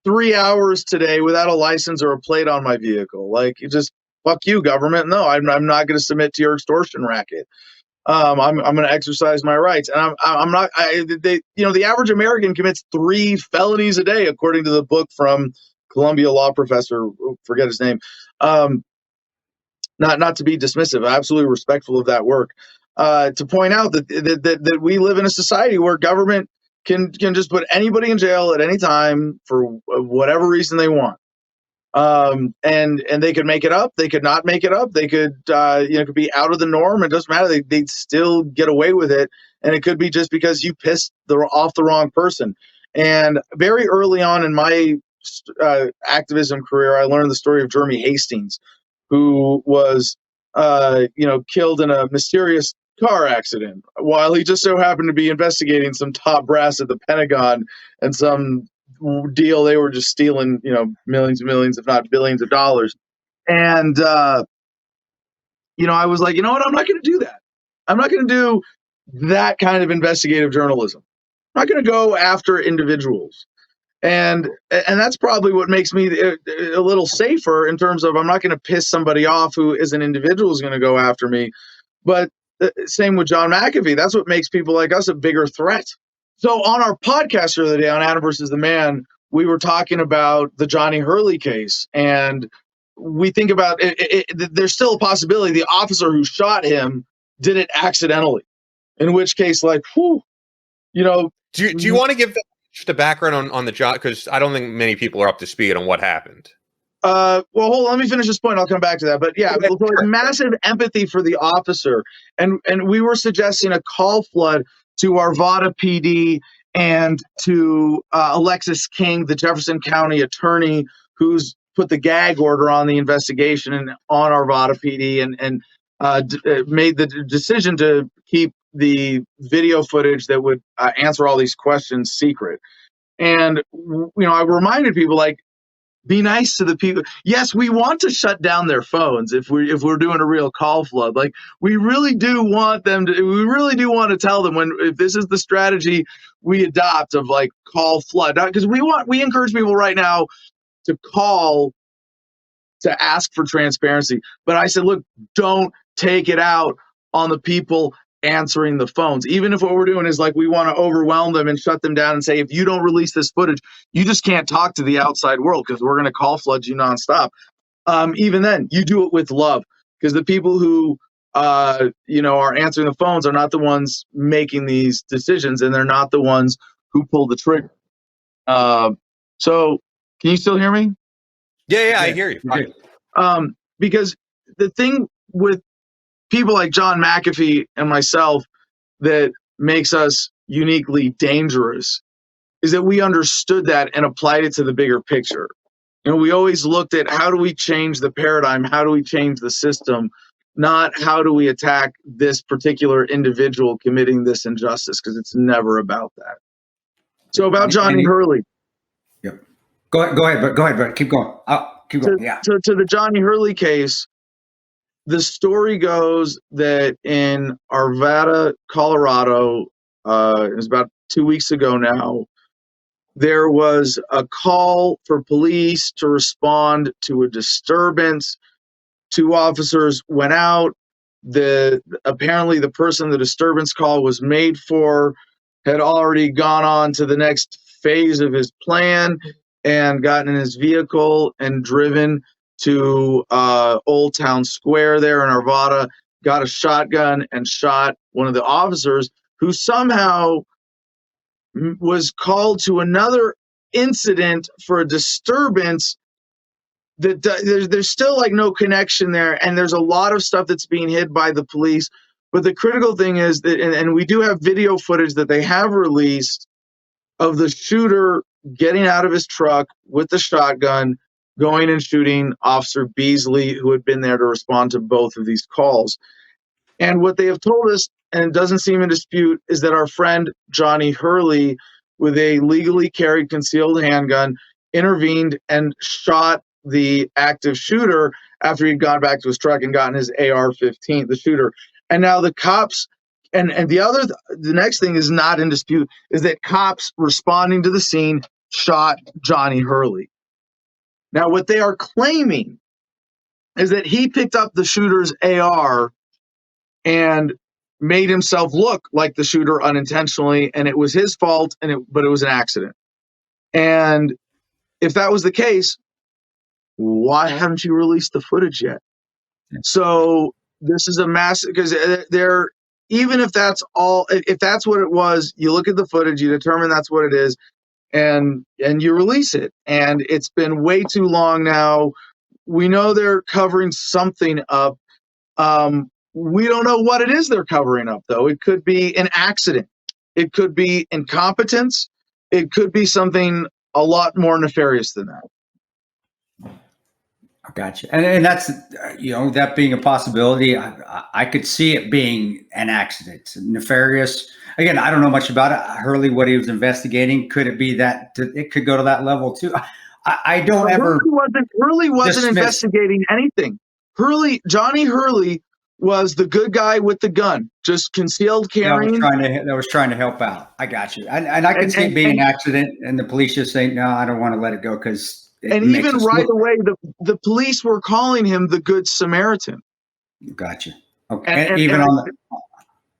3 hours today without a license or a plate on my vehicle. Just fuck you, government. No, I'm not going to submit to your extortion racket. I'm going to exercise my rights, and I'm not. The average American commits 3 felonies a day, according to the book from Columbia law professor, forget his name. Not to be dismissive, absolutely respectful of that work. To point out that we live in a society where government can just put anybody in jail at any time for whatever reason they want. And they could make it up. They could not make it up. They could, it could be out of the norm. It doesn't matter. They'd still get away with it. And it could be just because you pissed off the wrong person. And very early on in my activism career, I learned the story of Jeremy Hastings, who was, killed in a mysterious car accident while he just so happened to be investigating some top brass at the Pentagon and some deal they were just stealing, millions and millions, if not billions of dollars. And, I was like, you know what? I'm not going to do that. I'm not going to do that kind of investigative journalism. I'm not going to go after individuals. And that's probably what makes me a little safer in terms of I'm not going to piss somebody off who as an individual is going to go after me. But same with John McAfee. That's what makes people like us a bigger threat. So on our podcast the other day on Adam versus the Man, we were talking about the Johnny Hurley case. And we think about it, there's still a possibility the officer who shot him did it accidentally, in which case, like, whew, Do you want to give just a background on the job? Because I don't think many people are up to speed on what happened. Well, hold on, let me finish this point. I'll come back to that. But yeah, massive empathy for the officer. And we were suggesting a call flood to Arvada PD and to Alexis King, the Jefferson County attorney, who's put the gag order on the investigation and on Arvada PD and made the decision to keep the video footage that would answer all these questions secret. And, I reminded people, like, be nice to the people. Yes, we want to shut down their phones if we're doing a real call flood. Like, we really do want to tell them if this is the strategy we adopt of like call flood, because we encourage people right now to call to ask for transparency. But I said, look, don't take it out on the people answering the phones. Even if what we're doing is like we want to overwhelm them and shut them down and say, if you don't release this footage, you just can't talk to the outside world because we're going to call flood you nonstop. Even then, you do it with love, because the people who are answering the phones are not the ones making these decisions, and they're not the ones who pull the trigger. So can you still hear me? Yeah, I hear you. Because the thing with people like John McAfee and myself that makes us uniquely dangerous is that we understood that and applied it to the bigger picture. We always looked at how do we change the paradigm? How do we change the system? Not how do we attack this particular individual committing this injustice, because it's never about that. So about Johnny Hurley. Yep. Go ahead, Brett. Keep going. Keep going. Yeah. To the Johnny Hurley case, the story goes that in Arvada, Colorado, it was about 2 weeks ago now, there was a call for police to respond to a disturbance. 2 officers went out. Apparently the person the disturbance call was made for had already gone on to the next phase of his plan and gotten in his vehicle and driven to Old Town Square there in Arvada, got a shotgun and shot one of the officers, who somehow was called to another incident for a disturbance that there's still like no connection there. And there's a lot of stuff that's being hid by the police. But the critical thing is that, and we do have video footage that they have released of the shooter getting out of his truck with the shotgun, going and shooting Officer Beasley, who had been there to respond to both of these calls. And what they have told us, and it doesn't seem in dispute, is that our friend Johnny Hurley, with a legally carried concealed handgun, intervened and shot the active shooter after he'd gone back to his truck and gotten his AR-15, the shooter. And now the cops, and the next thing is not in dispute, is that cops responding to the scene shot Johnny Hurley. Now, what they are claiming is that he picked up the shooter's AR and made himself look like the shooter unintentionally, and it was his fault, but it was an accident. And if that was the case, why haven't you released the footage yet? So this is a massive, because even if that's what it was, you look at the footage, you determine that's what it is, and you release it. And it's been way too long now. We know they're covering something up. We don't know what it is they're covering up, though. It could be an accident. It could be incompetence. It could be something a lot more nefarious than that. I gotcha. And that's, that being a possibility, I could see it being an accident, nefarious. Again, I don't know much about it. Hurley, what he was investigating, could it be that it could go to that level too? I don't ever. Hurley wasn't investigating anything. Johnny Hurley was the good guy with the gun, just concealed carrying. That was trying to help out. I got you. And I could see it being an accident, and the police just saying, no, I don't want to let it go because. And even right away, the police were calling him the Good Samaritan. Gotcha. Okay. And even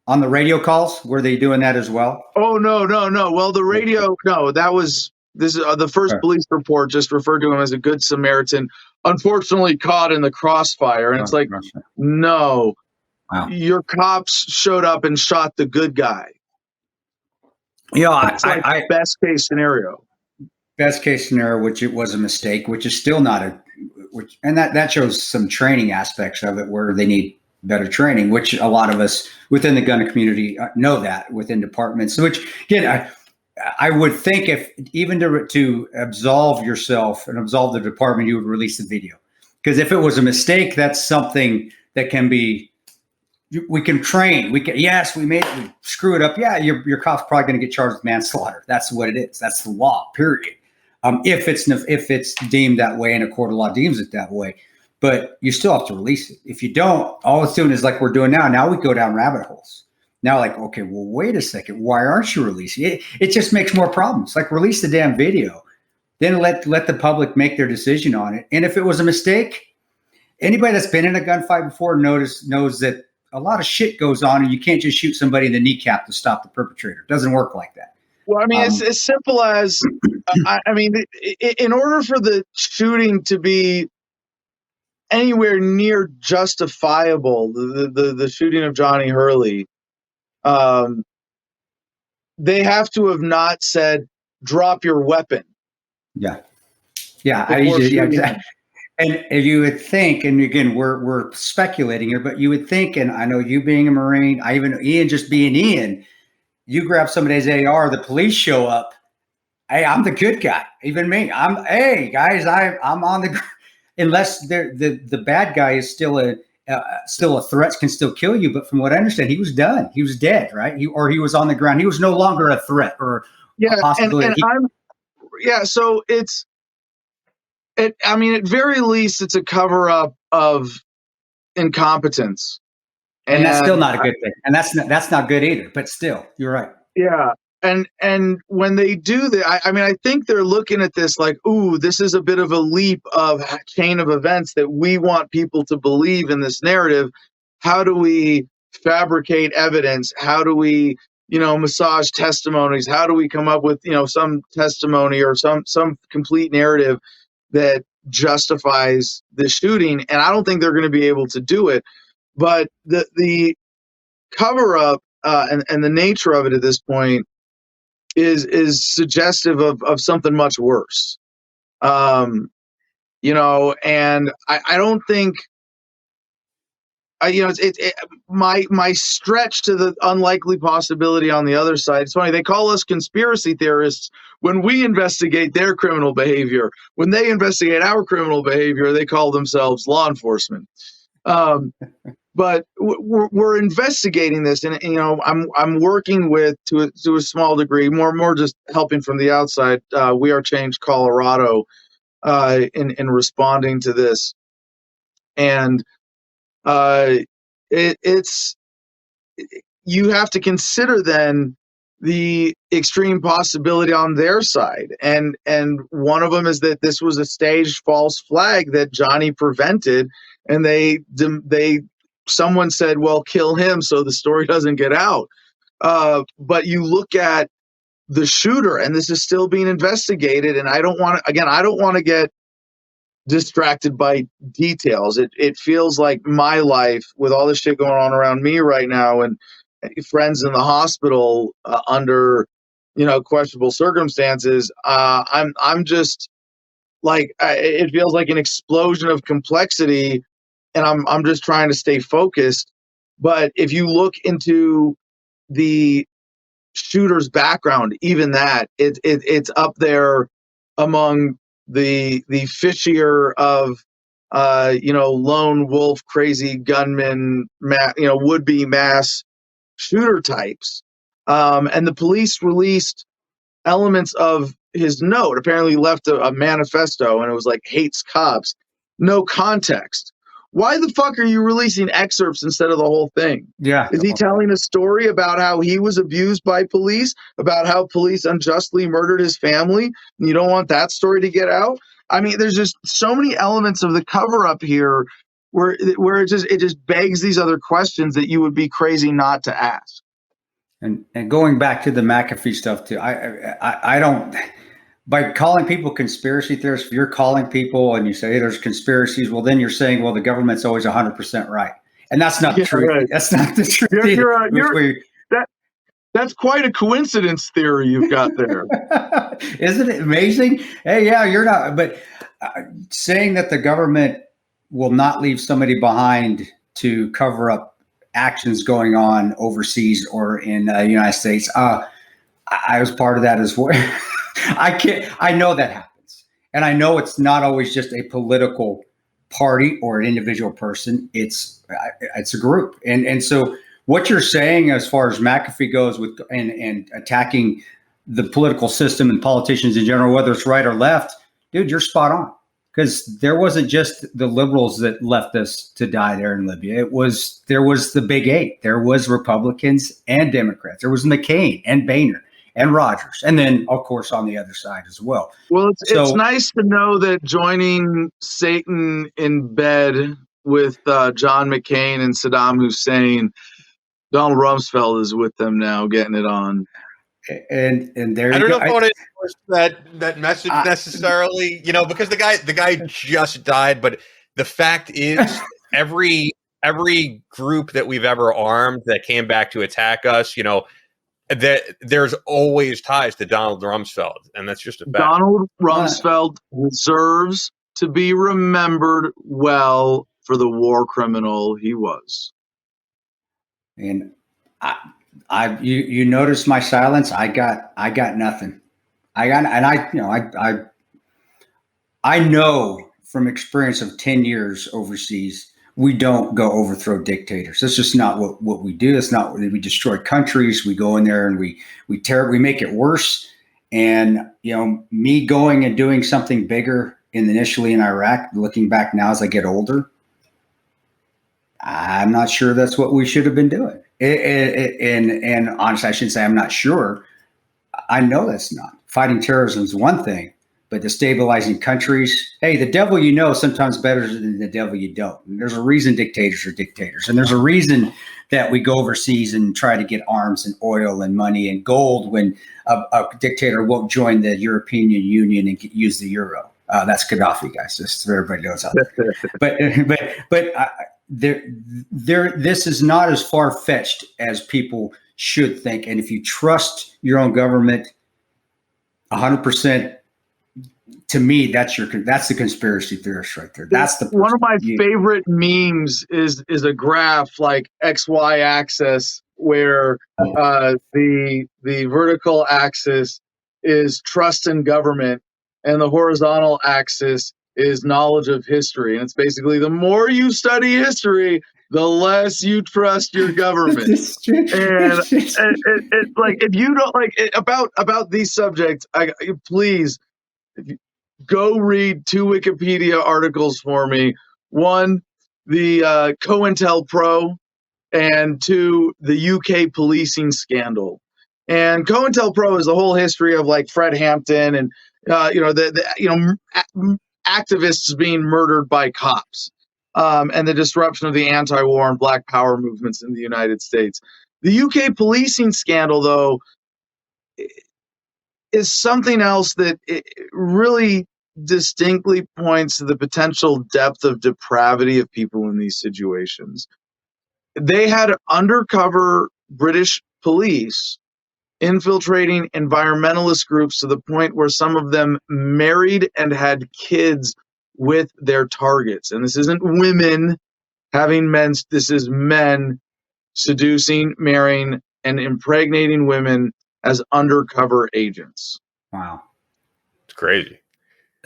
on the radio calls, were they doing that as well? Oh, no. Well, the radio, no, this is the first police report just referred to him as a Good Samaritan, unfortunately caught in the crossfire. And it's like, no, your cops showed up and shot the good guy. Yeah, best case scenario. Best case scenario, which it was a mistake, which is still not and that shows some training aspects of it where they need better training, which a lot of us within the gun community know that within departments. Which again, I would think if even to absolve yourself and absolve the department, you would release the video, because if it was a mistake, that's something that can be. We can train. We screw it up. Yeah, your cop's probably going to get charged with manslaughter. That's what it is. That's the law. Period. If it's deemed that way and a court of law deems it that way, but you still have to release it. If you don't, all it's doing is like we're doing now. Now we go down rabbit holes. Now, like, okay, well, wait a second. Why aren't you releasing it? It just makes more problems. Like, release the damn video, then let the public make their decision on it. And if it was a mistake, anybody that's been in a gunfight before knows that a lot of shit goes on, and you can't just shoot somebody in the kneecap to stop the perpetrator. It doesn't work like that. Well, I mean, it's as simple as, in order for the shooting to be anywhere near justifiable, the shooting of Johnny Hurley, they have to have not said, drop your weapon. Yeah. Exactly. And you would think, and again, we're speculating here, but you would think, and I know you being a Marine, Ian just being Ian, you grab somebody's AR, the police show up. Hey, I'm the good guy. Even me. Hey guys, I'm on the. Unless the bad guy is still a threat, can still kill you. But from what I understand, he was done. He was dead, right? He was on the ground. He was no longer a threat or a possibility. So it's. At very least, it's a cover-up of incompetence, and that's still not a good thing. And that's not good either. But still, you're right. Yeah, and when they do that, I think they're looking at this like, ooh, this is a bit of a leap of a chain of events that we want people to believe in this narrative. How do we fabricate evidence? How do we, massage testimonies? How do we come up with, some testimony or some complete narrative that justifies the shooting? And I don't think they're going to be able to do it. But the cover up and the nature of it at this point is suggestive of something much worse. And I don't think my stretch to the unlikely possibility on the other side. It's funny, they call us conspiracy theorists when we investigate their criminal behavior. When they investigate our criminal behavior, they call themselves law enforcement. But we're investigating this, and I'm working with to a small degree, more just helping from the outside. We Are Change Colorado in responding to this, and it's you have to consider then the extreme possibility on their side, and one of them is that this was a staged false flag that Johnny prevented, and someone said, well, kill him so the story doesn't get out. But you look at the shooter, and this is still being investigated, and I don't want to get distracted by details. It feels like my life, with all this shit going on around me right now, and friends in the hospital under questionable circumstances. I'm just like, it feels like an explosion of complexity, and I'm just trying to stay focused. But if you look into the shooter's background, even that it's up there among the fishier of lone wolf, crazy gunman, would-be mass shooter types. And the police released elements of his note. Apparently he left a manifesto, and it was like, hates cops. No context. Why the fuck are you releasing excerpts instead of the whole thing? Yeah. Is he telling a story about how he was abused by police, about how police unjustly murdered his family? And you don't want that story to get out? I mean, there's just so many elements of the cover up here where it just begs these other questions that you would be crazy not to ask. And going back to the McAfee stuff too, I don't, by calling people conspiracy theorists, if you're calling people and you say, hey, there's conspiracies, well, then you're saying, well, the government's always 100% right. And that's not true. Right. That's not the truth. That's quite a coincidence theory you've got there. Isn't it amazing? Hey, yeah, you're not. But saying that the government will not leave somebody behind to cover up actions going on overseas or in the United States, I was part of that as well. I know that happens. And I know it's not always just a political party or an individual person. It's a group. And so what you're saying as far as McAfee goes with and attacking the political system and politicians in general, whether it's right or left, dude, you're spot on. Because there wasn't just the liberals that left us to die there in Libya. There was the Big Eight. There was Republicans and Democrats. There was McCain and Boehner and Rogers. And then, of course, on the other side as well. Well, it's nice to know that joining Satan in bed with John McCain and Saddam Hussein, Donald Rumsfeld is with them now, getting it on. And there you go. I don't know if I want to endorse that message necessarily, because the guy just died. But the fact is, every group that we've ever armed that came back to attack us, there's always ties to Donald Rumsfeld, and that's just a fact. Donald Rumsfeld deserves to be remembered well for the war criminal he was. And you notice my silence. I got nothing. I know from experience of 10 years overseas, we don't go overthrow dictators. That's just not what we do. That's not what we destroy countries. We go in there and we make it worse. And, me going and doing something bigger initially in Iraq, looking back now as I get older, I'm not sure that's what we should have been doing. And honestly, I shouldn't say I'm not sure. I know that's not. Fighting terrorism is one thing, but destabilizing countries, hey, the devil sometimes better than the devil you don't. And there's a reason dictators are dictators. And there's a reason that we go overseas and try to get arms and oil and money and gold when a dictator won't join the European Union and use the euro. That's Gaddafi, guys, just so everybody knows out there. But this is not as far-fetched as people should think. And if you trust your own government 100%, to me, that's the conspiracy theorist right there. That's the one of my favorite memes is a graph like XY axis where the vertical axis is trust in government and the horizontal axis is knowledge of history. And it's basically the more you study history, the less you trust your government. And like, if you don't like about these subjects, please go read 2 Wikipedia articles for me. 1, the COINTELPRO, and 2, the UK policing scandal. And COINTELPRO is the whole history of like Fred Hampton and activists being murdered by cops, and the disruption of the anti-war and Black Power movements in the United States. The UK policing scandal, though, is something else that it really distinctly points to the potential depth of depravity of people in these situations. They had undercover British police infiltrating environmentalist groups to the point where some of them married and had kids with their targets. And this isn't women having men, this is men seducing, marrying, and impregnating women as undercover agents. Wow. It's crazy.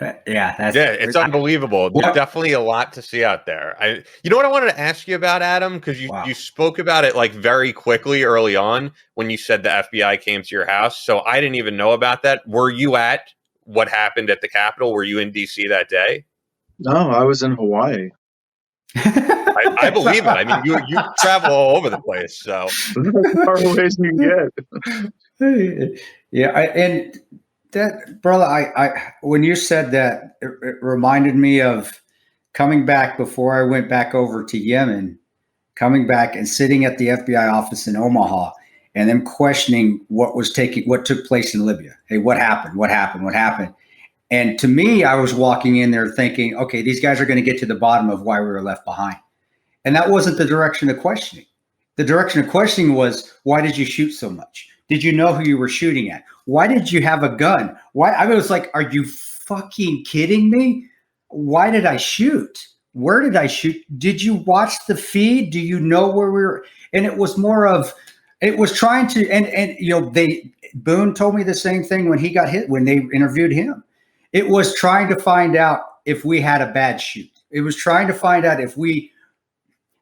It's unbelievable. There's definitely a lot to see out there. You know what I wanted to ask you about, Adam, because you spoke about it like very quickly early on when you said the FBI came to your house. So I didn't even know about that. Were you at what happened at the Capitol? Were you in DC that day? No, I was in Hawaii. I believe it. I mean, you travel all over the place, so as far away as you get. And that, brother, I when you said that, it reminded me of coming back before I went back over to Yemen, coming back and sitting at the FBI office in Omaha, and them questioning what took place in Libya. Hey, what happened? What happened? What happened? And to me, I was walking in there thinking, okay, these guys are going to get to the bottom of why we were left behind. And that wasn't the direction of questioning. The direction of questioning was, why did you shoot so much? Did you know who you were shooting at? Why did you have a gun? Why? I was like, are you fucking kidding me? Why did I shoot? Where did I shoot? Did you watch the feed? Do you know where we were? And it was more of, it was trying to, and you know, Boone told me the same thing when he got hit, when they interviewed him. It was trying to find out if we had a bad shoot. It was trying to find out if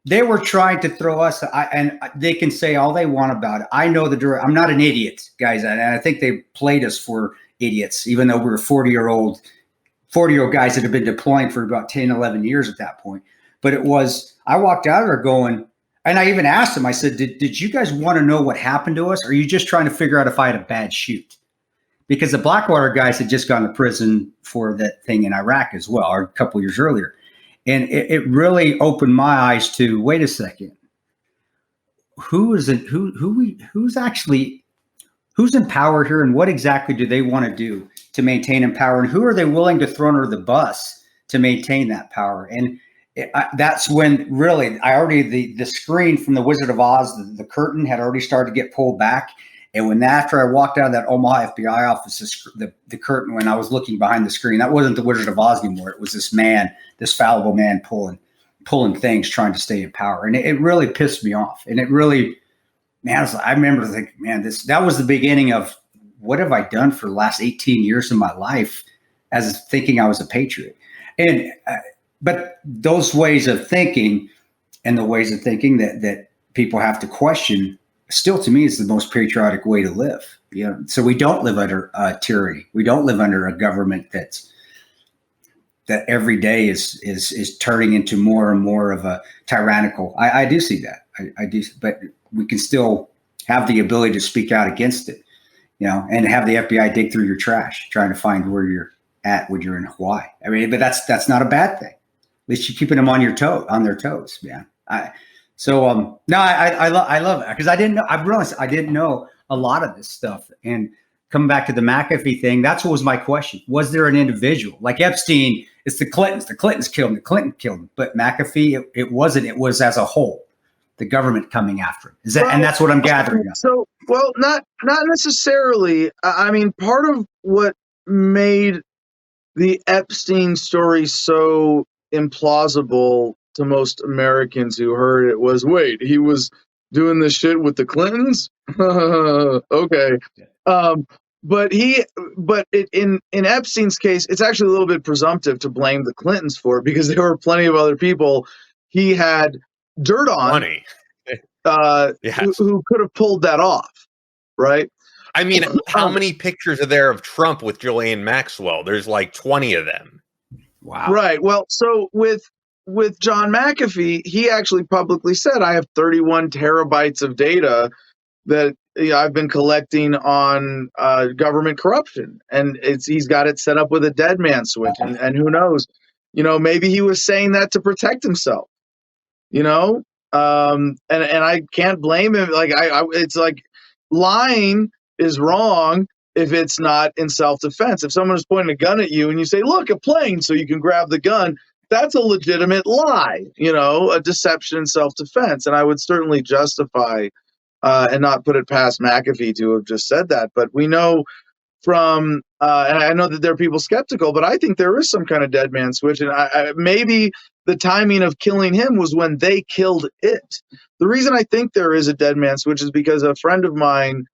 they were trying to throw us, and they can say all they want about it. I know I'm not an idiot, guys. And I think they played us for idiots, even though we were 40-year-old guys that have been deploying for about 10, 11 years at that point. But I walked out of there going, and I even asked them, I said, did you guys want to know what happened to us? Or are you just trying to figure out if I had a bad shoot? Because the Blackwater guys had just gone to prison for that thing in Iraq as well, or a couple years earlier. And it really opened my eyes to, wait a second, who's in power here, and what exactly do they want to do to maintain power, and who are they willing to throw under the bus to maintain that power? And that's when really the screen from the Wizard of Oz, the curtain had already started to get pulled back. And after I walked out of that Omaha FBI office, the curtain, when I was looking behind the screen, that wasn't the Wizard of Oz anymore. It was this man, this fallible man pulling things, trying to stay in power. And it really pissed me off. And it really, man, I remember thinking, man, that was the beginning of what have I done for the last 18 years of my life as thinking I was a patriot. And but those ways of thinking and the ways of thinking that people have to question, still, to me, is the most patriotic way to live. You know, so we don't live under tyranny. We don't live under a government that every day is turning into more and more of a tyrannical. I do see that. I do, but we can still have the ability to speak out against it. You know, and have the FBI dig through your trash, trying to find where you're at when you're in Hawaii. I mean, but that's not a bad thing. At least you're keeping them on their toes, man. So I love it, because I realized I didn't know a lot of this stuff. And coming back to the McAfee thing, that's what was my question. Was there an individual like Epstein? It's the Clintons. The Clintons killed him. The Clinton killed him. But McAfee, it wasn't. It was as a whole, the government coming after him. And that's what I'm gathering. So, well, not necessarily. I mean, part of what made the Epstein story so implausible to most Americans who heard it was, wait, he was doing this shit with the Clintons? Okay. But in Epstein's case, it's actually a little bit presumptive to blame the Clintons for it, because there were plenty of other people he had dirt on money. Yes. who could have pulled that off, right? I mean, how many pictures are there of Trump with Ghislaine Maxwell? There's like 20 of them. Wow. Right. Well, so with John McAfee, he actually publicly said, I have 31 terabytes of data that I've been collecting on government corruption. And he's got it set up with a dead man switch. And who knows, maybe he was saying that to protect himself, and I can't blame him. Like, it's like lying is wrong if it's not in self-defense. If someone is pointing a gun at you and you say, look, a plane, so you can grab the gun, that's a legitimate lie, a deception in self-defense. And I would certainly justify and not put it past McAfee to have just said that. But we know from, and I know that there are people skeptical, but I think there is some kind of dead man switch. And maybe the timing of killing him was when they killed it. The reason I think there is a dead man switch is because a friend of mine,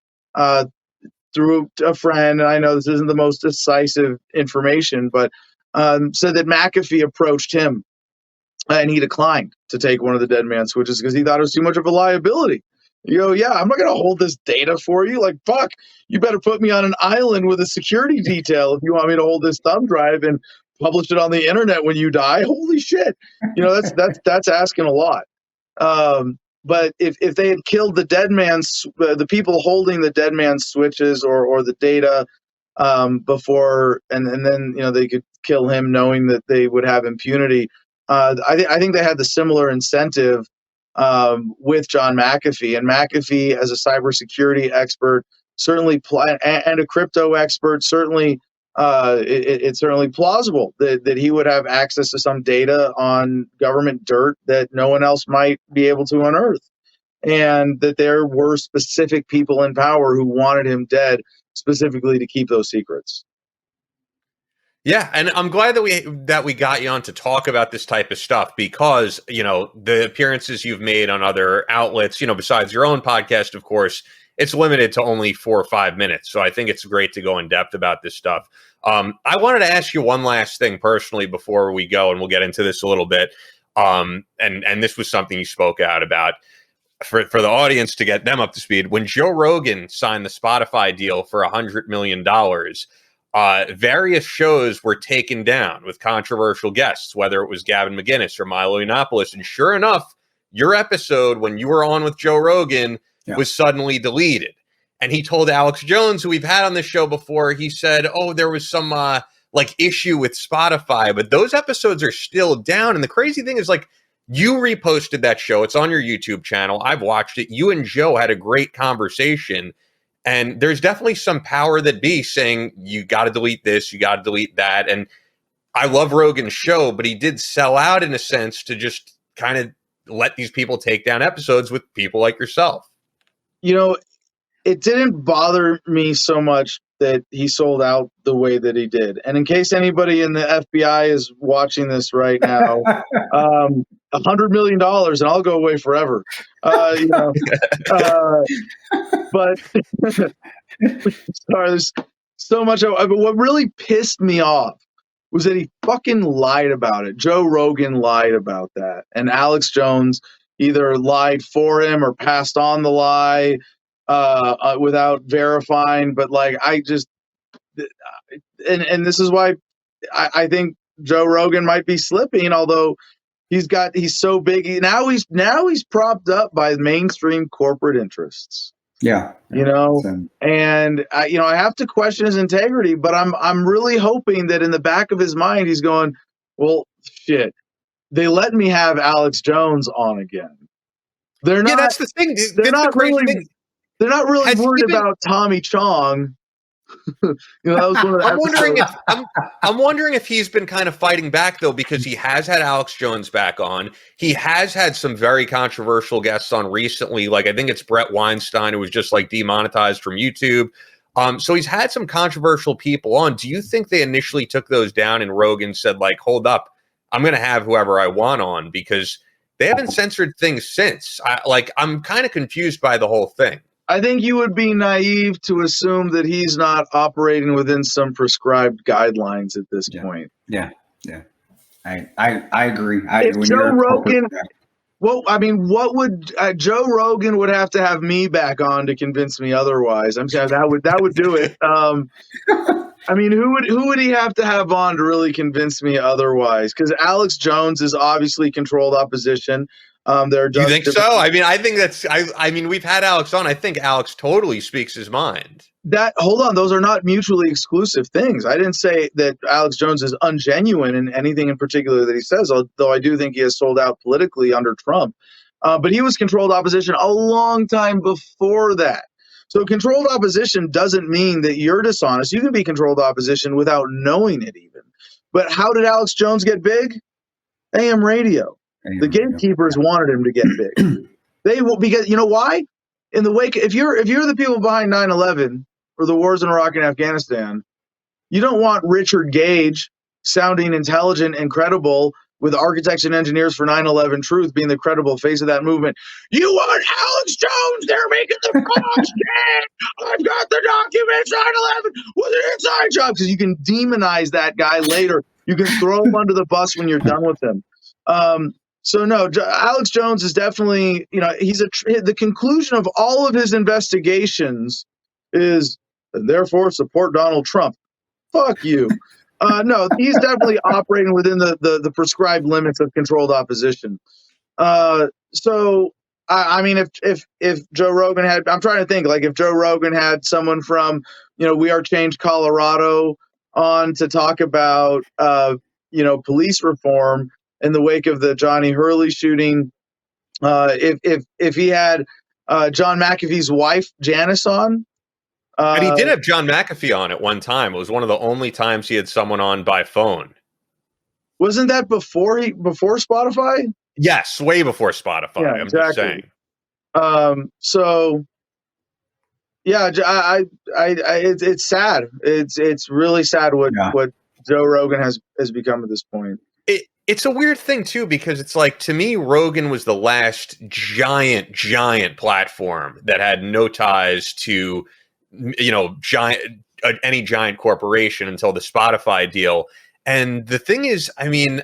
through a friend, and I know this isn't the most decisive information, but said that McAfee approached him and he declined to take one of the dead man switches because he thought it was too much of a liability. You go, yeah, I'm not going to hold this data for you. Like, fuck, you better put me on an island with a security detail if you want me to hold this thumb drive and publish it on the internet when you die. Holy shit. You know, that's asking a lot. But if they had killed the dead man's, the people holding the dead man switches or the data before, and then, you know, they could kill him knowing that they would have impunity. I think they had the similar incentive with John McAfee, and McAfee as a cybersecurity expert, certainly, and a crypto expert, certainly, it's certainly plausible that he would have access to some data on government dirt that no one else might be able to unearth, and that there were specific people in power who wanted him dead specifically to keep those secrets. Yeah, and I'm glad that we got you on to talk about this type of stuff because, you know, the appearances you've made on other outlets, you know, besides your own podcast, of course, it's limited to only 4 or 5 minutes. So I think it's great to go in depth about this stuff. I wanted to ask you one last thing personally before we go, and we'll get into this a little bit. And this was something you spoke out about for the audience to get them up to speed. When Joe Rogan signed the Spotify deal for $100 million, various shows were taken down with controversial guests, whether it was Gavin McInnes or Milo Yiannopoulos. And sure enough, your episode when you were on with Joe Rogan was suddenly deleted. And he told Alex Jones, who we've had on the show before, he said, oh, there was some issue with Spotify, but those episodes are still down. And the crazy thing is, like, you reposted that show. It's on your YouTube channel. I've watched it. You and Joe had a great conversation. And there's definitely some power that be saying, you got to delete this, you got to delete that. And I love Rogan's show, but he did sell out in a sense to just kind of let these people take down episodes with people like yourself. You know, it didn't bother me so much that he sold out the way that he did. And in case anybody in the FBI is watching this right now, $100 million and I'll go away forever. You know, but sorry, there's so much. But what really pissed me off was that he fucking lied about it. Joe Rogan lied about that. And Alex Jones either lied for him or passed on the lie without verifying. But like, and this is why I think Joe Rogan might be slipping, although he's so big. Now he's propped up by mainstream corporate interests. Yeah. You know, and I have to question his integrity, but I'm really hoping that in the back of his mind, he's going, well, shit, they let me have Alex Jones on again. They're not, yeah, that's the thing. They're not really worried about Tommy Chong. You know, that was one of the I'm wondering if he's been kind of fighting back though, because he has had Alex Jones back on. He has had some very controversial guests on recently. Like I think it's Brett Weinstein, who was just like demonetized from YouTube. So he's had some controversial people on. Do you think they initially took those down and Rogan said like, hold up, I'm going to have whoever I want on, because they haven't censored things since. I'm kind of confused by the whole thing. I think you would be naive to assume that he's not operating within some prescribed guidelines at this point. Yeah. I agree. If Joe Rogan, what would Joe Rogan would have to have me back on to convince me otherwise? I'm saying that would do it. I mean, who would he have to have on to really convince me otherwise? Because Alex Jones is obviously controlled opposition. Do you think so? I mean, I think that's. I mean, we've had Alex on. I think Alex totally speaks his mind. Hold on, those are not mutually exclusive things. I didn't say that Alex Jones is ungenuine in anything in particular that he says, although I do think he has sold out politically under Trump. But he was controlled opposition a long time before that. So controlled opposition doesn't mean that you're dishonest. You can be controlled opposition without knowing it even. But how did Alex Jones get big? AM radio. The gatekeepers wanted him to get big. They will, because you know why? In the wake, if you're the people behind 9/11 or the wars in Iraq and Afghanistan, you don't want Richard Gage sounding intelligent and credible with architects and engineers for 9/11 Truth being the credible face of that movement. You want Alex Jones? They're making the wrong shit. I've got the documents. 9/11 was an inside job, because you can demonize that guy later. You can throw him under the bus when you're done with him. So no, Alex Jones is definitely, he's the conclusion of all of his investigations is therefore support Donald Trump. Fuck you. No, he's definitely operating within the prescribed limits of controlled opposition. So I mean, if Joe Rogan had, I'm trying to think, like if Joe Rogan had someone from, We Are Change Colorado on to talk about, police reform in the wake of the Johnny Hurley shooting, if he had John McAfee's wife Janice on, and he did have John McAfee on at one time. It was one of the only times he had someone on by phone. Wasn't that before Spotify? Yes, way before Spotify. Yeah, I'm exactly. just saying. So yeah, it's sad. It's really sad what Joe Rogan has become at this point. It's a weird thing too, because it's like, to me, Rogan was the last giant platform that had no ties to, any giant corporation until the Spotify deal. And the thing is, I mean,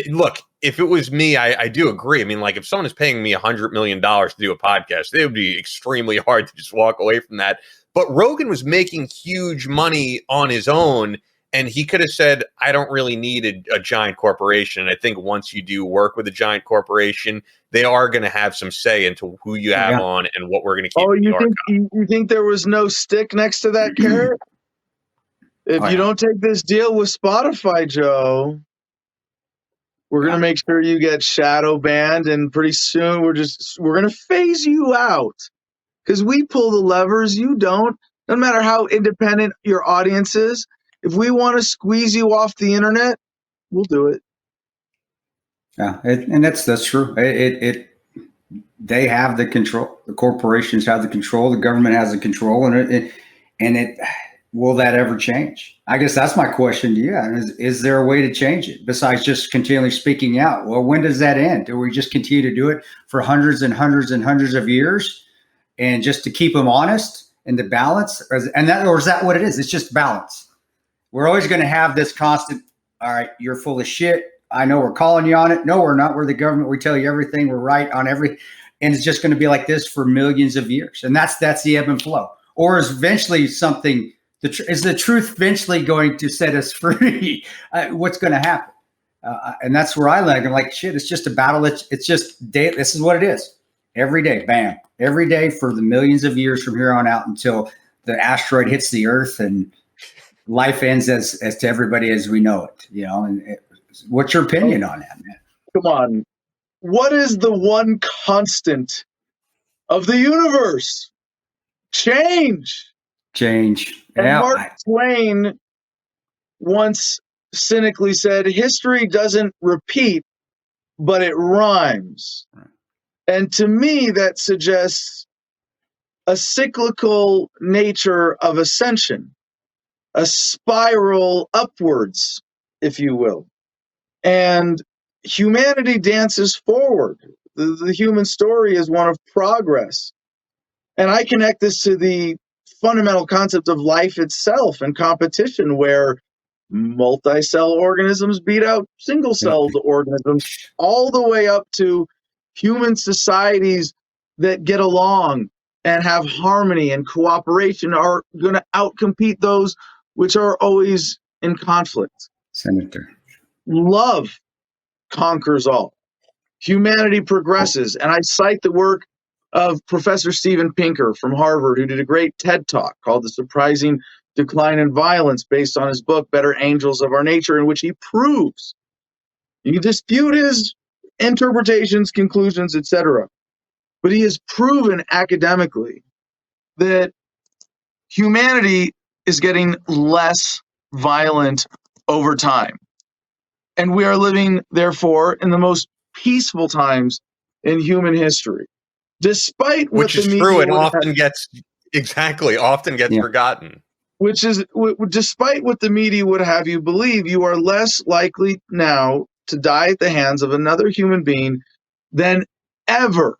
look, if it was me, I do agree. I mean, like if someone is paying me $100 million to do a podcast, it would be extremely hard to just walk away from that. But Rogan was making huge money on his own. And he could have said, I don't really need a giant corporation. And I think once you do work with a giant corporation, they are going to have some say into who you have on and what we're going to keep. Oh, you think there was no stick next to that carrot? If you don't take this deal with Spotify, Joe, we're going to make sure you get shadow banned. And pretty soon we're going to phase you out because we pull the levers. You don't. No matter how independent your audience is. If we want to squeeze you off the internet, we'll do it. Yeah, and that's true. They have the control. The corporations have the control. The government has the control, and will that ever change? I guess that's my question to you. Is there a way to change it besides just continually speaking out? Well, when does that end? Do we just continue to do it for hundreds and hundreds and hundreds of years, and just to keep them honest and to balance, or is that what it is? It's just balance. We're always going to have this constant, all right, you're full of shit. I know we're calling you on it. No, we're not. We're the government. We tell you everything. We're right on everything. And it's just going to be like this for millions of years. And that's the ebb and flow. Or is eventually something, is the truth eventually going to set us free? What's going to happen? And that's where I like, I'm like, shit, it's just a battle. It's just day. This is what it is. Every day, bam. Every day for the millions of years from here on out until the asteroid hits the earth and life ends as to everybody as we know it, and what's your opinion on that, man? Come on. What is the one constant of the universe? Change. And Mark Twain once cynically said, history doesn't repeat, but it rhymes. And to me, that suggests a cyclical nature of ascension. A spiral upwards, if you will. And humanity dances forward. The human story is one of progress. And I connect this to the fundamental concept of life itself and competition, where multi-cell organisms beat out single-celled organisms, all the way up to human societies that get along and have harmony and cooperation are going to outcompete those which are always in conflict. Senator. Love conquers all. Humanity progresses. And I cite the work of Professor Steven Pinker from Harvard, who did a great TED Talk called The Surprising Decline in Violence, based on his book, Better Angels of Our Nature, in which he proves, you can dispute his interpretations, conclusions, etc., but he has proven academically that humanity is getting less violent over time. And we are living, therefore, in the most peaceful times in human history. Despite what which is true and often gets forgotten. Which is, despite what the media would have you believe, you are less likely now to die at the hands of another human being than ever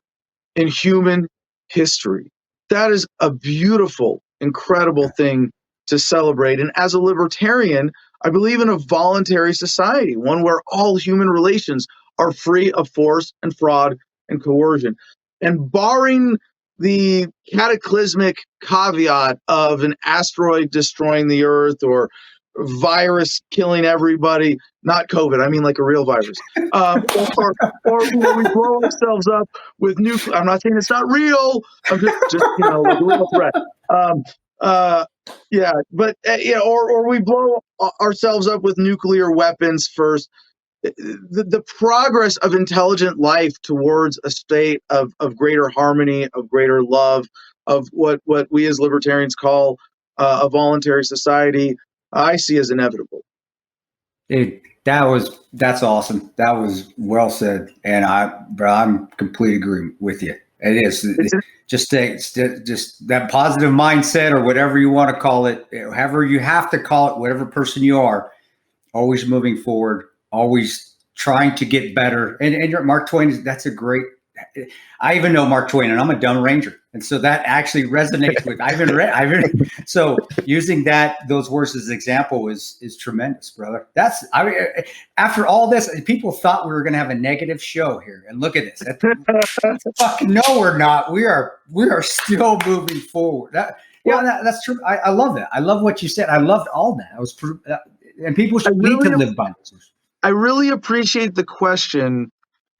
in human history. That is a beautiful, incredible thing to celebrate. And as a libertarian, I believe in a voluntary society, one where all human relations are free of force and fraud and coercion. And barring the cataclysmic caveat of an asteroid destroying the Earth or virus killing everybody, not COVID, I mean like a real virus, or we blow ourselves up with nuclear. I'm not saying it's not real. I'm just like a real threat. Yeah, but or we blow ourselves up with nuclear weapons first. The progress of intelligent life towards a state of greater harmony, of greater love, of what we as libertarians call a voluntary society, I see as inevitable. Dude, that's awesome. That was well said, and I'm complete agreement with you. It is just that positive mindset, or whatever you want to call it, however you have to call it, whatever person you are, always moving forward, always trying to get better. And Mark Twain, that's a great. I even know Mark Twain, and I'm a dumb ranger, and so that actually resonates with. So using those words as an example is tremendous, brother. After all this, people thought we were going to have a negative show here, and look at this. Fucking no, we're not. We are still moving forward. That's true. I love that. I love what you said. I loved all that. And people need to live by this. I really appreciate the question.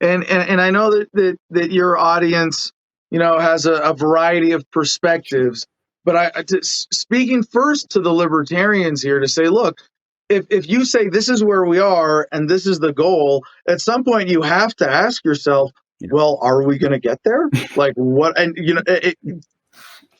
And I know that your audience, has a variety of perspectives, but speaking first to the libertarians here to say, look, if you say this is where we are and this is the goal, at some point you have to ask yourself, well, are we going to get there? Like what? And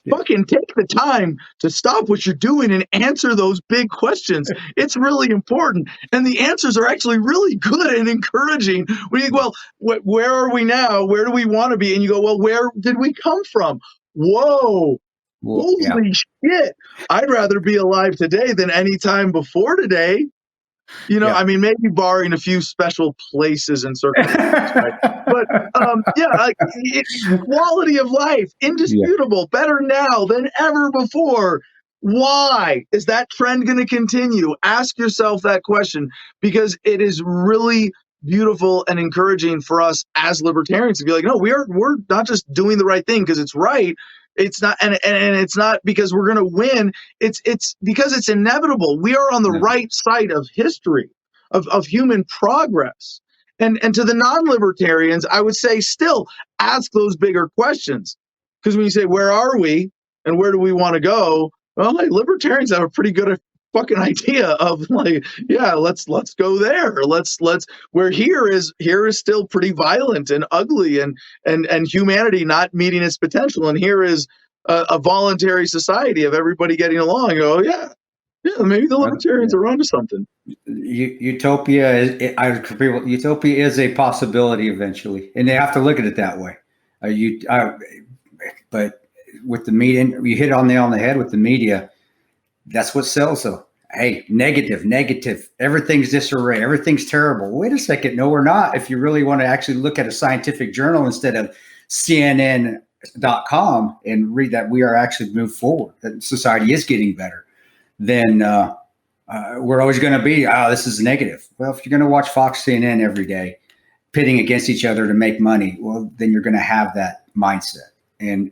fucking take the time to stop what you're doing and answer those big questions. It's really important. And the answers are actually really good and encouraging. When you go, well, where are we now? Where do we want to be? And you go, well, where did we come from? Whoa. Holy shit. I'd rather be alive today than any time before today. I mean, maybe barring a few special places and circumstances, right? But quality of life, indisputable, better now than ever before. Why is that trend going to continue? Ask yourself that question, because it is really beautiful and encouraging for us as libertarians to be like, no, we're not just doing the right thing because it's right. It's not, and it's not because we're going to win. It's because it's inevitable. We are on the right side of history, of human progress. And to the non-libertarians, I would say still ask those bigger questions. Because when you say, where are we and where do we want to go? Well, libertarians have a pretty good fucking idea of let's go there. Where here is still pretty violent and ugly and humanity not meeting its potential. And here is a voluntary society of everybody getting along. You go, yeah, maybe the libertarians are onto something. Utopia is a possibility eventually, and they have to look at it that way. But with the media, you hit on the nail on the head with the media. That's what sells though. Hey, negative. Everything's disarray. Everything's terrible. Wait a second. No, we're not. If you really want to actually look at a scientific journal instead of CNN.com and read that we are actually moved forward, that society is getting better, then we're always going to be, this is negative. Well, if you're going to watch Fox, CNN every day, pitting against each other to make money, well, then you're going to have that mindset. And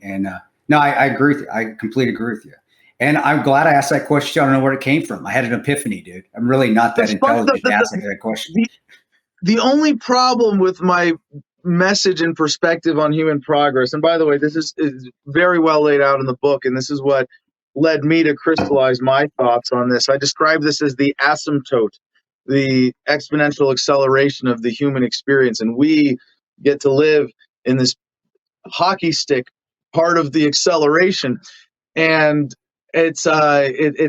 no, I agree with you. I completely agree with you. And I'm glad I asked that question. I don't know where it came from. I had an epiphany, dude. I'm really not that intelligent to ask that question. The only problem with my message and perspective on human progress, and by the way, this is very well laid out in the book, and this is what led me to crystallize my thoughts on this. I describe this as the asymptote, the exponential acceleration of the human experience. And we get to live in this hockey stick part of the acceleration. And it's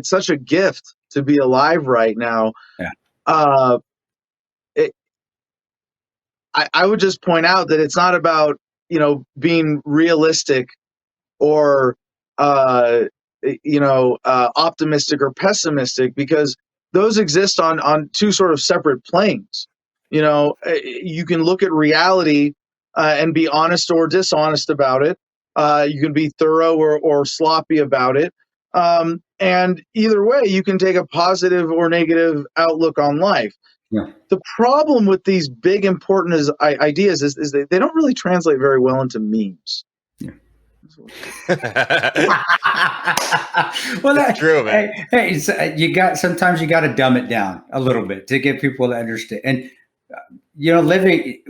such a gift to be alive right now. Yeah. I would just point out that it's not about, being realistic or, optimistic or pessimistic, because those exist on two sort of separate planes. You can look at reality and be honest or dishonest about it. You can be thorough or sloppy about it. And either way, you can take a positive or negative outlook on life. Yeah. The problem with these big, important ideas is they don't really translate very well into memes. Yeah. Well, that's true, man. Hey, sometimes you got to dumb it down a little bit to get people to understand. And living,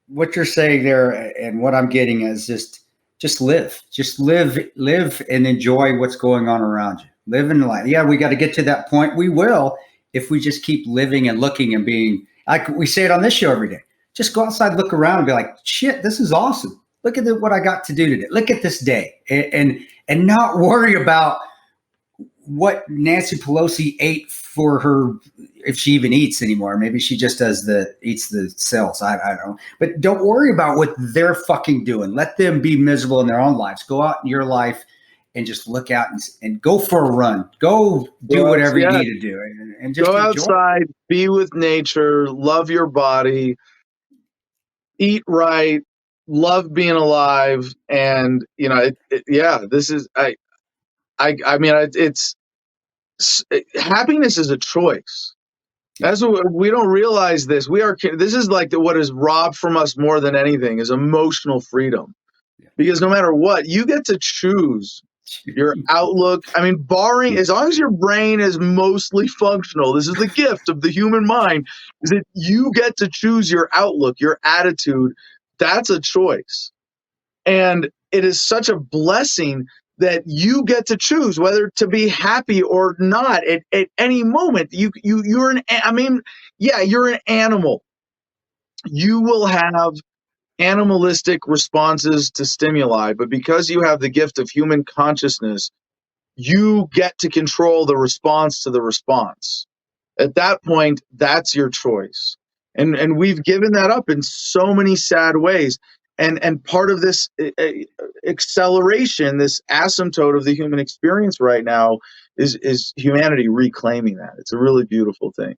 what you're saying there, and what I'm getting is just live, and enjoy what's going on around you. Live in life. Yeah, we got to get to that point. We will, if we just keep living and looking and being like we say it on this show every day. Just go outside, look around, and be like, shit, this is awesome. Look at what I got to do today. Look at this day, and not worry about what Nancy Pelosi ate for her, if she even eats anymore. Maybe she just eats the cells. I don't know. But don't worry about what they're fucking doing. Let them be miserable in their own lives. Go out in your life and just look out and go for a run. Go do whatever you need to do. And just go outside, be with nature, love your body, eat right, love being alive. And, this is, happiness is a choice. That's what we don't realize. This is like what is robbed from us more than anything is emotional freedom, because no matter what, you get to choose your outlook. I mean, barring, as long as your brain is mostly functional, this is the gift of the human mind, is that you get to choose your outlook, your attitude. That's a choice. And it is such a blessing that you get to choose whether to be happy or not at any moment. You're an animal. You will have animalistic responses to stimuli, but because you have the gift of human consciousness, you get to control the response to the response. At that point, that's your choice. And we've given that up in so many sad ways. And part of this acceleration, this asymptote of the human experience right now is humanity reclaiming that. It's a really beautiful thing.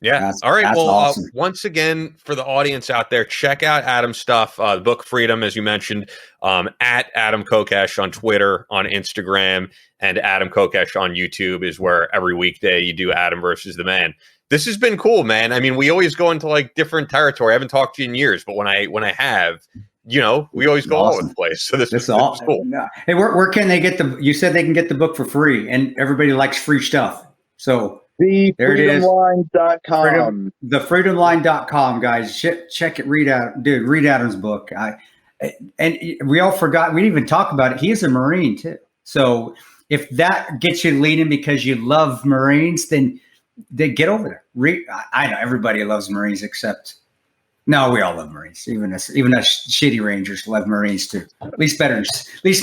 Yeah. All right. Well, awesome. Once again, for the audience out there, check out Adam's stuff. The book Freedom, as you mentioned, at Adam Kokesh on Twitter, on Instagram, and Adam Kokesh on YouTube is where every weekday you do Adam versus the Man. This has been cool, man. I mean, we always go into like different territory. I haven't talked to you in years, but when I have, we always go all over the place. So this is cool. No. Hey, where can they get you said they can get the book for free, and everybody likes free stuff. So TheFreedomLine.com. TheFreedomLine.com, guys. Check it. Read Adam's book. And we all forgot. We didn't even talk about it. He is a Marine too. So if that gets you leaning because you love Marines, then get over there. I know everybody loves Marines except. No, we all love Marines. Even us shitty Rangers love Marines too. At least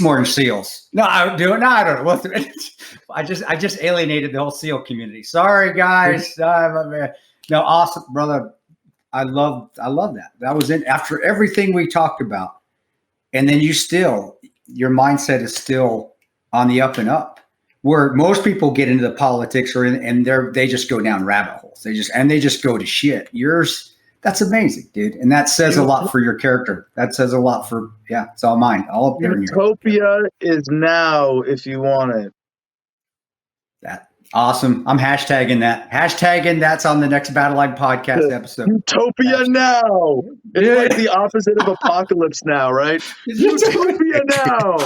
more than SEALs. No, I don't do it. No, I don't know. I just alienated the whole SEAL community. Sorry, guys. No, awesome, brother. I love that. That was it. After everything we talked about, and then your mindset is still on the up and up. Where most people get into the politics and they just go down rabbit holes. They just go to shit. Yours. That's amazing, dude. And that says a lot for your character. That says a lot for, it's all mine. All up there. Utopia is now if you want it. That awesome. I'm hashtagging that. That's on the next Battleline Podcast episode. Utopia now. It's like the opposite of apocalypse now, right? Utopia now.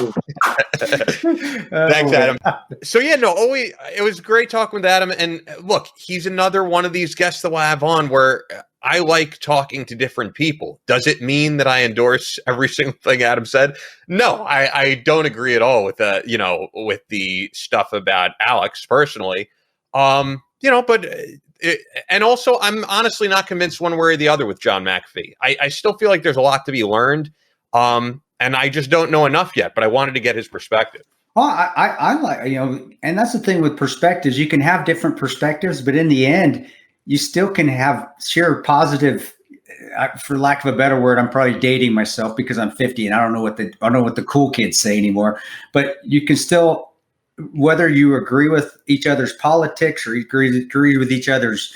Thanks, Adam. So it was great talking with Adam. And look, he's another one of these guests that we'll have on where I like talking to different people. Does it mean that I endorse every single thing Adam said? No, I don't agree at all with with the stuff about Alex personally. And also I'm honestly not convinced one way or the other with John McAfee. I still feel like there's a lot to be learned. And I just don't know enough yet, but I wanted to get his perspective. Well, I like, and that's the thing with perspectives. You can have different perspectives, but in the end, you still can share positive, for lack of a better word. I'm probably dating myself because I'm 50 and I don't know what the cool kids say anymore. But you can still, whether you agree with each other's politics or agree with each other's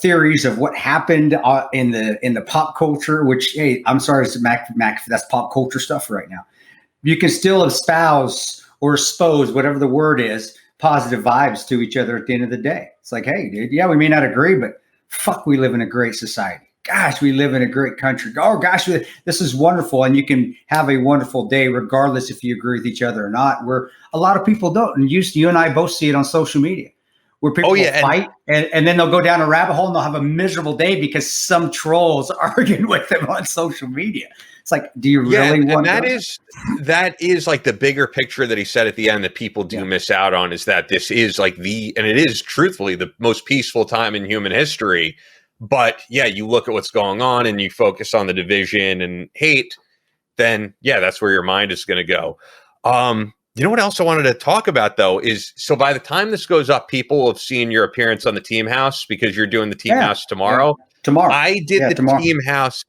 theories of what happened in the pop culture. Which, hey, I'm sorry, it's Mac. That's pop culture stuff right now. You can still espouse or expose, whatever the word is, positive vibes to each other at the end of the day. It's like, hey, dude, yeah, we may not agree, but fuck, we live in a great society. Gosh, we live in a great country. Oh, gosh, this is wonderful. And you can have a wonderful day regardless if you agree with each other or not, where a lot of people don't. And you and I both see it on social media, where people will fight and then they'll go down a rabbit hole and they'll have a miserable day because some trolls arguing with them on social media. It's like, do you really want that is like the bigger picture that he said at the end that people do miss out on, is that this is like and it is truthfully the most peaceful time in human history. But yeah, you look at what's going on and you focus on the division and hate, then yeah, that's where your mind is going to go. You know what else I wanted to talk about though is, so by the time this goes up, people have seen your appearance on the Team House because you're doing the Team House tomorrow. Yeah. Tomorrow. I did the Team House.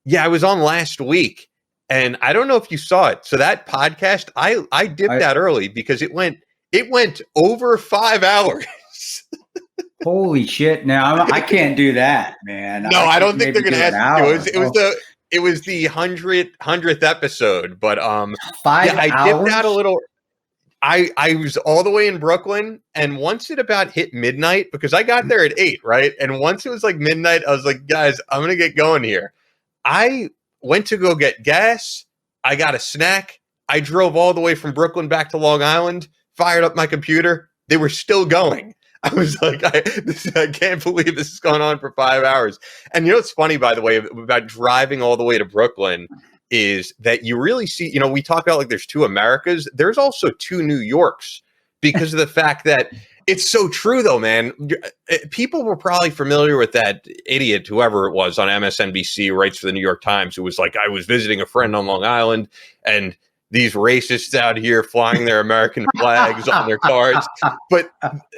Yeah, I was on last week and I don't know if you saw it. So that podcast, I dipped out early because it went over 5 hours. Holy shit! Now I can't do that, man. No, I don't think they're going to ask you. It was the 100th episode, but 5 hours. I dipped out a little. I was all the way in Brooklyn, and once it about hit midnight, because I got there at 8, right? And once it was like midnight, I was like, guys, I'm going to get going here. I went to go get gas. I got a snack. I drove all the way from Brooklyn back to Long Island, fired up my computer. They were still going. I was like, I can't believe this is going on for 5 hours. And you know what's funny, by the way, about driving all the way to Brooklyn is that you really see, you know, we talk about like there's 2 Americas. There's also 2 New Yorks because of the fact that it's so true, though, man. People were probably familiar with that idiot, whoever it was on MSNBC, who writes for the New York Times, who was like, I was visiting a friend on Long Island and these racists out here flying their American flags on their cars, but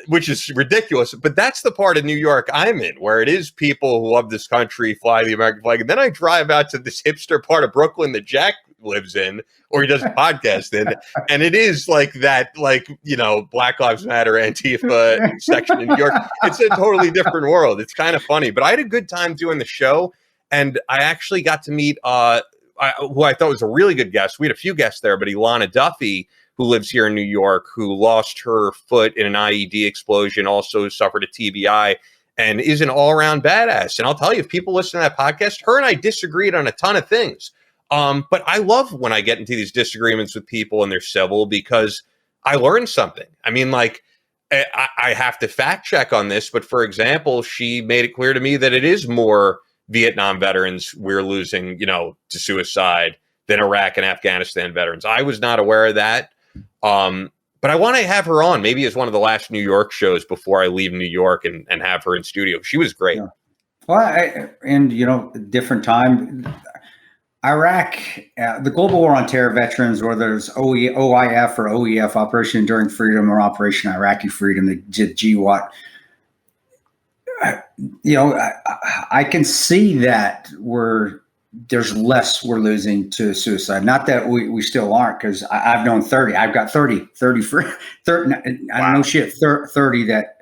which is ridiculous. But that's the part of New York I'm in, where it is people who love this country, fly the American flag. And then I drive out to this hipster part of Brooklyn that Jack lives in, or he does a podcast in. And it is like that, like, you know, Black Lives Matter, Antifa section in New York. It's a totally different world. It's kind of funny, but I had a good time doing the show. And I actually got to meet, who I thought was a really good guest. We had a few guests there, but Ilana Duffy, who lives here in New York, who lost her foot in an IED explosion, also suffered a TBI, and is an all-around badass. And I'll tell you, if people listen to that podcast, her and I disagreed on a ton of things. But I love when I get into these disagreements with people and they're civil, because I learned something. I mean, like, I have to fact check on this, but for example, she made it clear to me that it is more Vietnam veterans we're losing, you know, to suicide than Iraq and Afghanistan veterans. I was not aware of that. But I want to have her on maybe as one of the last New York shows before I leave New York and have her in studio. She was great. Yeah. Well, and you know, different time. Iraq, the Global War on Terror veterans, or there's OIF or OEF, Operation Enduring Freedom, or Operation Iraqi Freedom, the GWAT. You know, I can see that there's less we're losing to suicide. Not that we still aren't, because I've known 30. I've got 30 I don't know shit, 30 that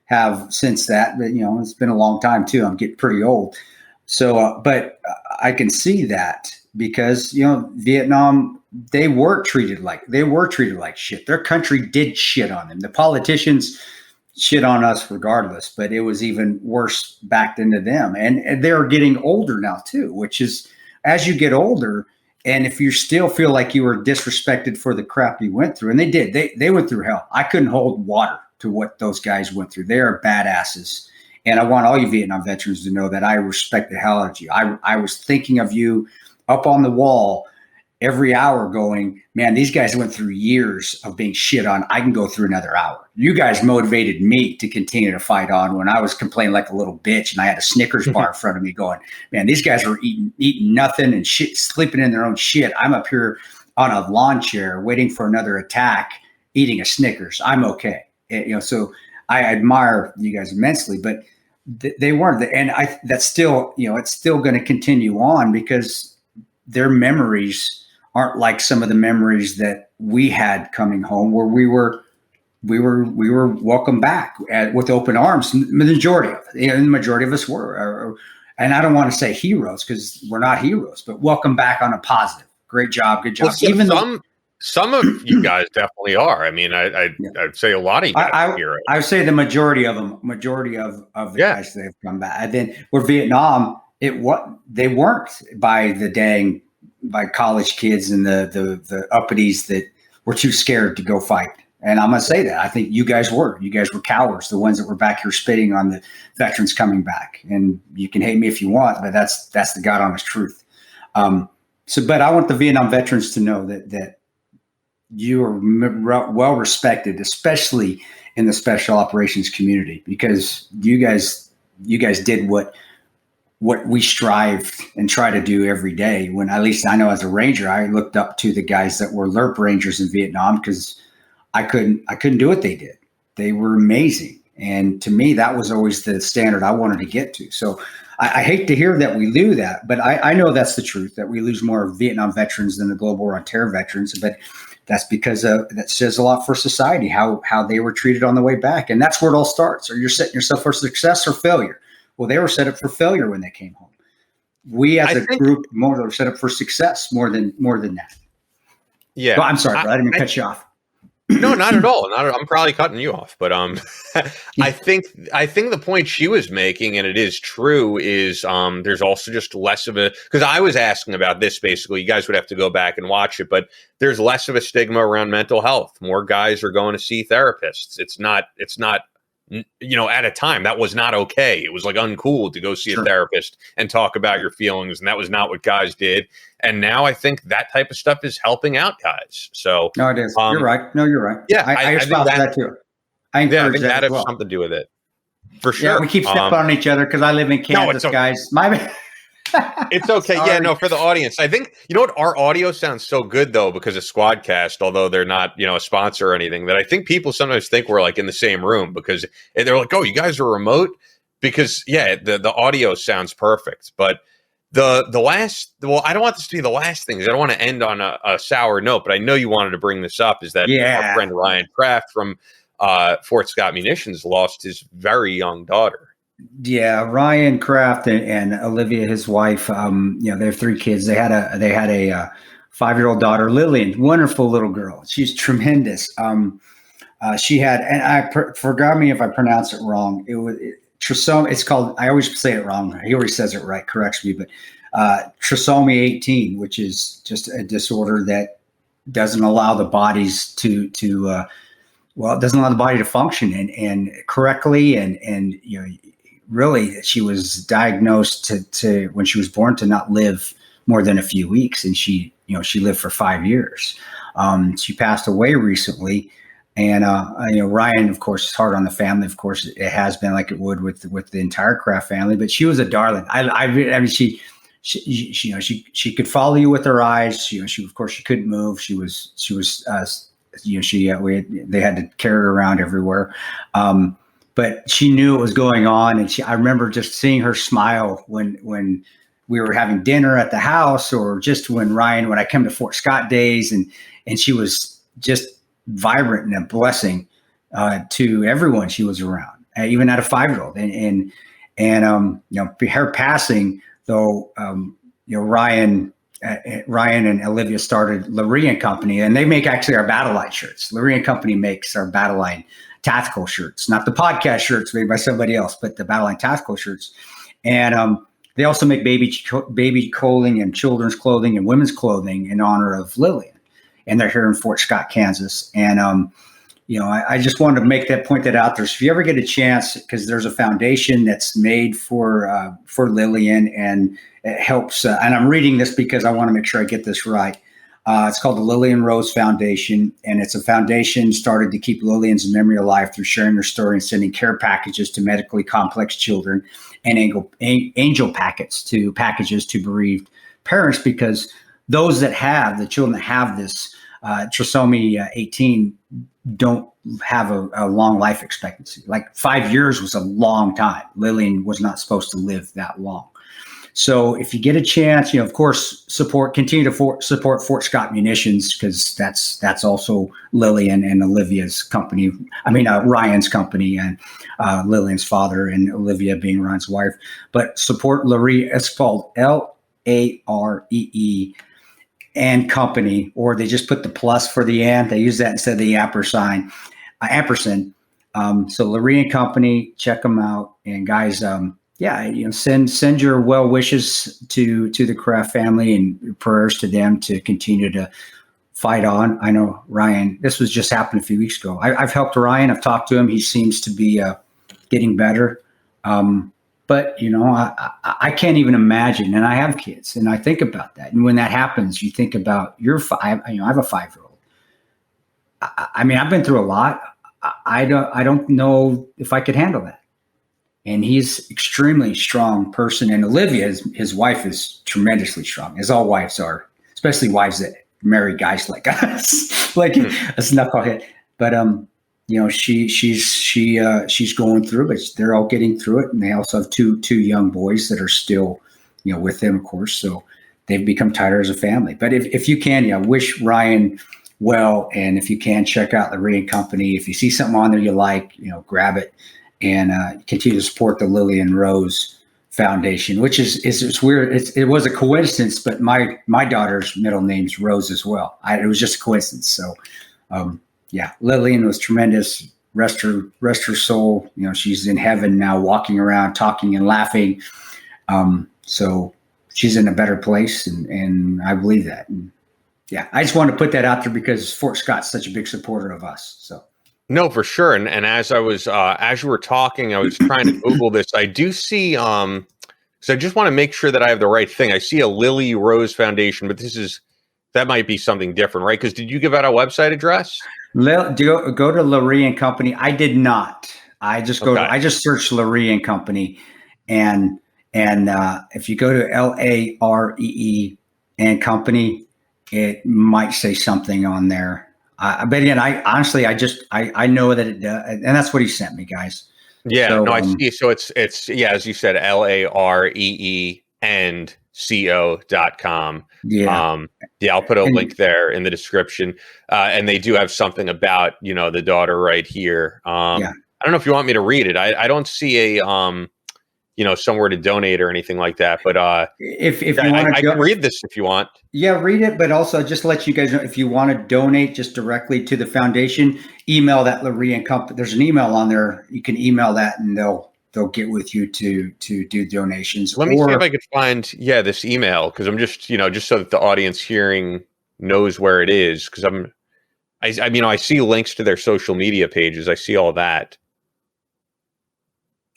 have since that. But, you know, it's been a long time too. I'm getting pretty old. So, but I can see that because, you know, Vietnam, they were treated like shit. Their country did shit on them. The politicians shit on us regardless, but it was even worse backed into them. And they're getting older now too, which is, as you get older, and if you still feel like you were disrespected for the crap you went through, and they did, they went through hell. I couldn't hold water to what those guys went through. They are badasses. And I want all you Vietnam veterans to know that I respect the hell out of you. I was thinking of you up on the wall every hour going, man, these guys went through years of being shit on. I can go through another hour. You guys motivated me to continue to fight on when I was complaining like a little bitch and I had a Snickers bar in front of me going, man, these guys were eating nothing and shit, sleeping in their own shit. I'm up here on a lawn chair waiting for another attack, eating a Snickers. I'm okay. You know, so I admire you guys immensely, but they weren't. And that's still, you know, it's still going to continue on because their memories aren't like some of the memories that we had coming home, where we were welcomed back with open arms. The majority of us were, and I don't want to say heroes because we're not heroes, but welcome back on a positive. Great job, good job. Well, Some of you guys definitely are. I mean, I'd say a lot of you guys are heroes. I would say the majority of them, the guys that have come back. And then with Vietnam, they weren't by college kids and the uppities that were too scared to go fight. And I'm going to say that. I think you guys were. You guys were cowards, the ones that were back here spitting on the veterans coming back. And you can hate me if you want, but that's the God honest truth. But I want the Vietnam veterans to know that you are well respected, especially in the special operations community, because you guys did what we strive and try to do every day. When, at least I know as a Ranger, I looked up to the guys that were LRP Rangers in Vietnam because I couldn't do what they did. They were amazing. And to me, that was always the standard I wanted to get to. So I hate to hear that we lose that, but I know that's the truth, that we lose more Vietnam veterans than the Global War on Terror veterans. But that's because that says a lot for society, how they were treated on the way back. And that's where it all starts. Or you're setting yourself for success or failure. Well, they were set up for failure when they came home. We as a group were set up for success more than that. Yeah. Well, I'm sorry, I didn't mean to cut you off. No, not at all. I'm probably cutting you off, but I think the point she was making, and it is true, is there's also just less of a, because I was asking about this basically. You guys would have to go back and watch it, but there's less of a stigma around mental health. More guys are going to see therapists. It's not. At a time that was not okay. It was like uncool to go see a therapist and talk about your feelings, and that was not what guys did. And now I think that type of stuff is helping out guys. So no, it is. You're right. No, you're right. Yeah, I espouse that too. I think that has something to do with it, for sure. Yeah, we keep stepping on each other because I live in Kansas, guys. It's okay. Yeah, no, for the audience. I think, you know what? Our audio sounds so good, though, because of Squadcast, although they're not, a sponsor or anything, that I think people sometimes think we're like in the same room because they're like, oh, you guys are remote? Because, yeah, the audio sounds perfect. But I don't want this to be the last thing. I don't want to end on a sour note, but I know you wanted to bring this up, is that our friend Ryan Kraft from Fort Scott Munitions lost his very young daughter. Yeah, Ryan Kraft and Olivia, his wife. They have 3 kids. They had a 5-year-old daughter, Lillian, wonderful little girl. She's tremendous. She had, and forgive me if I pronounce it wrong. Trisomy. It's called. I always say it wrong. He always says it right. Corrects me, but trisomy 18, which is just a disorder that doesn't allow the bodies to it doesn't allow the body to function and correctly and really, she was diagnosed to when she was born to not live more than a few weeks, and she lived for 5 years. She passed away recently, and Ryan, of course, is hard on the family. Of course, it has been, like it would with the entire Kraft family. But she was a darling. I mean, she could follow you with her eyes. She of course she couldn't move. They had to carry her around everywhere. But she knew what was going on, and I remember just seeing her smile when we were having dinner at the house, or just when I came to Fort Scott days, and she was just vibrant and a blessing to everyone she was around, even at a 5-year-old. And her passing, though, Ryan and Olivia started Larian Company, and they make actually our Battleline shirts. Larian Company makes our Battleline tactical shirts, not the podcast shirts made by somebody else, but the Battleline tactical shirts. And they also make baby clothing and children's clothing and women's clothing in honor of Lillian. And they're here in Fort Scott, Kansas. And, I just wanted to point that out there. So if you ever get a chance, because there's a foundation that's made for Lillian, and it helps. And I'm reading this because I want to make sure I get this right. It's called the Lillian Rose Foundation, and it's a foundation started to keep Lillian's memory alive through sharing her story and sending care packages to medically complex children, and angel packages to bereaved parents, because those that have, the children that have this trisomy 18 don't have a long life expectancy. Like 5 years was a long time. Lillian was not supposed to live that long. So if you get a chance, of course, continue to support Fort Scott Munitions, because that's also Lillian and Olivia's company. I mean, Ryan's company, and Lillian's father, and Olivia being Ryan's wife. But support Laree. It's called LAREE. and Company, or they just put the plus for the and. They use that instead of the ampersand. So Lurie and Company, check them out. And guys, send your well wishes to the Kraft family and prayers to them to continue to fight on. I know Ryan, this was just happened a few weeks ago. I've helped Ryan. I've talked to him. He seems to be getting better. But I can't even imagine. And I have kids, and I think about that. And when that happens, you think about I have a 5-year-old. I mean, I've been through a lot. I don't know if I could handle that. And he's extremely strong person. And Olivia, his wife, is tremendously strong, as all wives are, especially wives that marry guys like us, like a knucklehead. But she's going through it. They're all getting through it, and they also have two young boys that are still with them, of course. So they've become tighter as a family. But if you can, wish Ryan well, and if you can, check out the Lurie & Company. If you see something on there you like, grab it, and continue to support the Lily and Rose Foundation, which is it's weird. It was a coincidence, but my daughter's middle name's Rose as well. It was just a coincidence. So, Lillian was tremendous. Rest her soul. She's in heaven now, walking around, talking and laughing. So she's in a better place, and I believe that. And I just wanted to put that out there because Fort Scott's such a big supporter of us. So. No, for sure. And as I was as you were talking, I was trying to Google this. I do see so I just want to make sure that I have the right thing. I see a Lily Rose Foundation, but that might be something different, right? Because did you give out a website address? Go to Lurie & Company. I did not. I just I just searched Lurie & Company, and if you go to LAREE and Company, it might say something on there. But again, I honestly, I know that it does, and that's what he sent me, guys. Yeah, so, I see. So it's as you said, LAREE and co.com. I'll put a link there in the description. And they do have something about, the daughter right here. I don't know if you want me to read it. I don't see a, somewhere to donate or anything like that. But if you want, I can read this if you want. Yeah, read it. But also just let you guys know, if you want to donate just directly to the foundation, email that Lurie & Company. There's an email on there. You can email that, and they'll get with you to do donations. Let me see if I could find this email, because I'm just just so that the audience hearing knows where it is, because I see links to their social media pages. I see all that.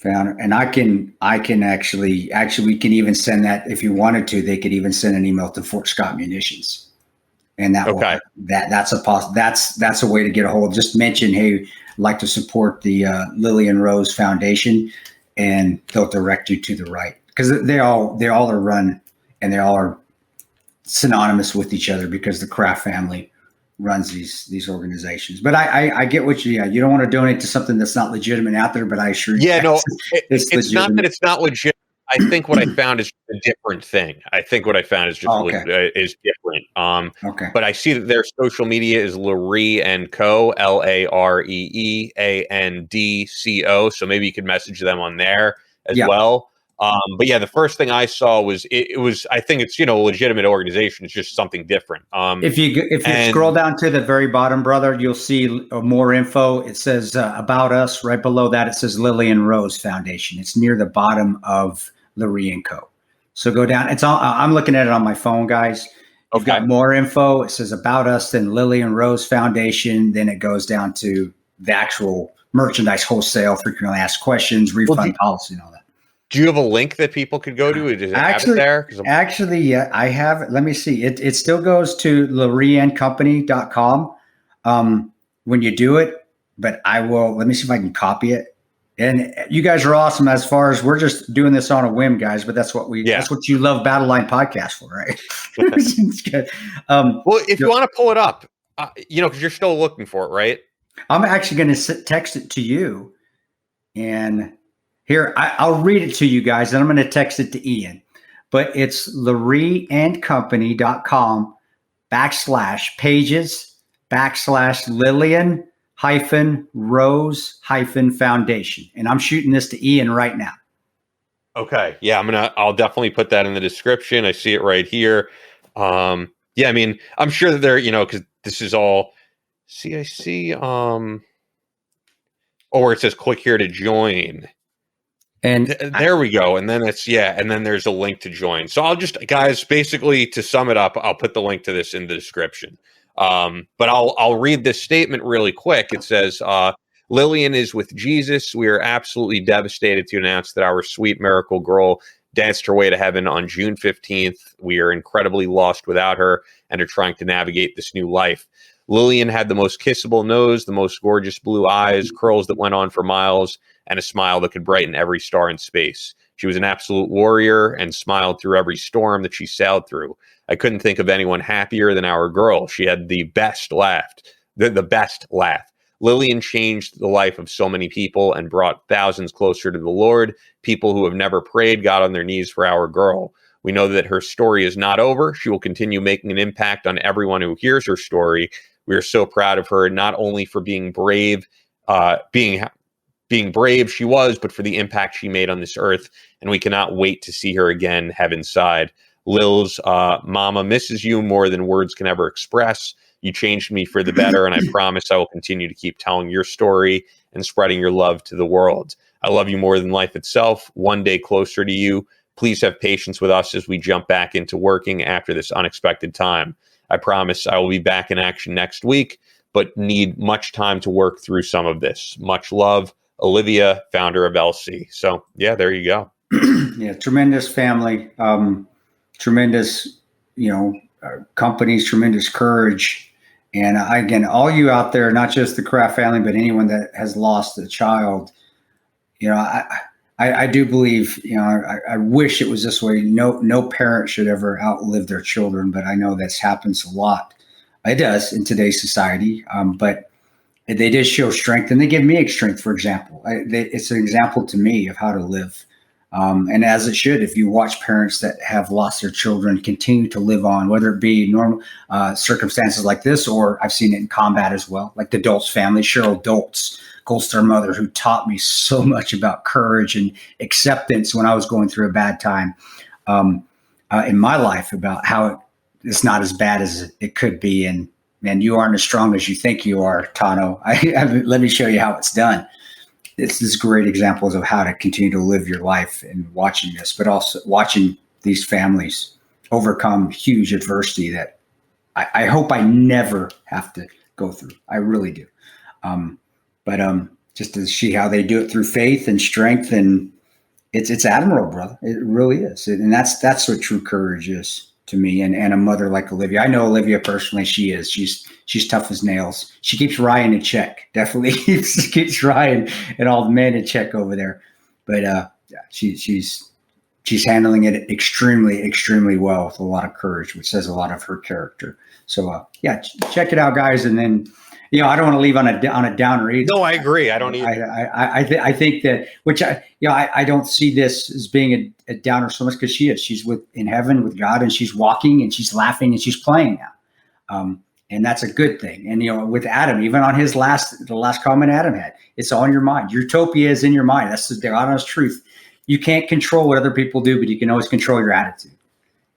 Found, and I can actually we can even send that if you wanted to. They could even send an email to Fort Scott Munitions, and that's a way to get a hold. Just mention, hey, I'd like to support the Lily and Rose Foundation, and they'll direct you to the right, because they all are run, and they all are synonymous with each other because the Kraft family runs these organizations. But I get what you don't want to donate to something that's not legitimate out there, but I assure you. It's not that it's not legit. I think what I found is a different thing. I think what I found is just is different. But I see that their social media is Lurie and Co, LAREEANDCO. So maybe you could message them on there as well. But the first thing I saw was it was, I think it's, a legitimate organization. It's just something different. If you scroll down to the very bottom, brother, you'll see more info. It says about us. Right below that, it says Lily and Rose Foundation. It's near the bottom of Lurie & Co. So go down. It's all, I'm looking at it on my phone, guys. You've got more info. It says about us, then Lily and Rose Foundation. Then it goes down to the actual merchandise wholesale, frequently asked questions, refund policy, and all that. Do you have a link that people could go to? Does it have it there? Actually, I have it. Let me see. It still goes to LurieandCompany.com when you do it, but let me see if I can copy it. And you guys are awesome as far as we're just doing this on a whim, guys, but that's what that's what you love Battleline Podcast for, right? It's good. Well, if you want to pull it up, because you're still looking for it, right? I'm actually going to text it to you, and here, I'll read it to you guys, and I'm going to text it to Ian. But it's LurieandCompany.com/pages/Lillian-Rose-Foundation. And I'm shooting this to Ian right now. Okay. Yeah, I'll definitely put that in the description. I see it right here. Yeah, I mean, I'm sure that they're, because this is all. See, I see. Where it says click here to join. And There we go. And then and then there's a link to join. So I'll just, guys, basically to sum it up, I'll put the link to this in the description. But I'll read this statement really quick. It says, Lillian is with Jesus. We are absolutely devastated to announce that our sweet miracle girl danced her way to heaven on June 15th. We are incredibly lost without her and are trying to navigate this new life. Lillian had the most kissable nose, the most gorgeous blue eyes, curls that went on for miles, and a smile that could brighten every star in space. She was an absolute warrior and smiled through every storm that she sailed through. I couldn't think of anyone happier than our girl. She had the best laugh. The best laugh. Lillian changed the life of so many people and brought thousands closer to the Lord. People who have never prayed got on their knees for our girl. We know that her story is not over. She will continue making an impact on everyone who hears her story. We are so proud of her, not only for being brave, being brave she was, but for the impact she made on this earth. And we cannot wait to see her again, heaven's side. Lil's mama misses you more than words can ever express. You changed me for the better, and I promise I will continue to keep telling your story and spreading your love to the world. I love you more than life itself. One day closer to you. Please have patience with us as we jump back into working after this unexpected time. I promise I will be back in action next week, but need much time to work through some of this. Much love, Olivia, founder of LC. So, yeah, there you go. Yeah, tremendous family, tremendous, companies, tremendous courage. And again, all you out there, not just the Kraft family, but anyone that has lost a child, I do believe, I wish it was this way. No parent should ever outlive their children, but I know that happens a lot. It does in today's society, but they did show strength, and they give me strength, for example. It's an example to me of how to live. And as it should, if you watch parents that have lost their children continue to live on, whether it be normal circumstances like this, or I've seen it in combat as well, like the Doltz family, Cheryl Doltz, Gold Star mother, who taught me so much about courage and acceptance when I was going through a bad time in my life, about how it's not as bad as it could be. And man, you aren't as strong as you think you are, Tano. Let me show you how it's done. This is great examples of how to continue to live your life and watching this, but also watching these families overcome huge adversity that I hope I never have to go through. I really do. But just to see how they do it through faith and strength, and it's admirable, brother. It really is. And that's what true courage is to me. And a mother like Olivia, I know Olivia personally. She's tough as nails. She keeps Ryan in check. Definitely keeps Ryan and all the men in check over there. But she's handling it extremely, extremely well with a lot of courage, which says a lot of her character. So check it out, guys. And then, I don't want to leave on a downer either. No, I agree. I don't either. I think that, which I don't see this as being a downer so much, because she's in heaven with God, and she's walking and she's laughing and she's playing now. And that's a good thing. And, with Adam, even on the last comment Adam had, it's on your mind. Utopia is in your mind. That's the honest truth. You can't control what other people do, but you can always control your attitude.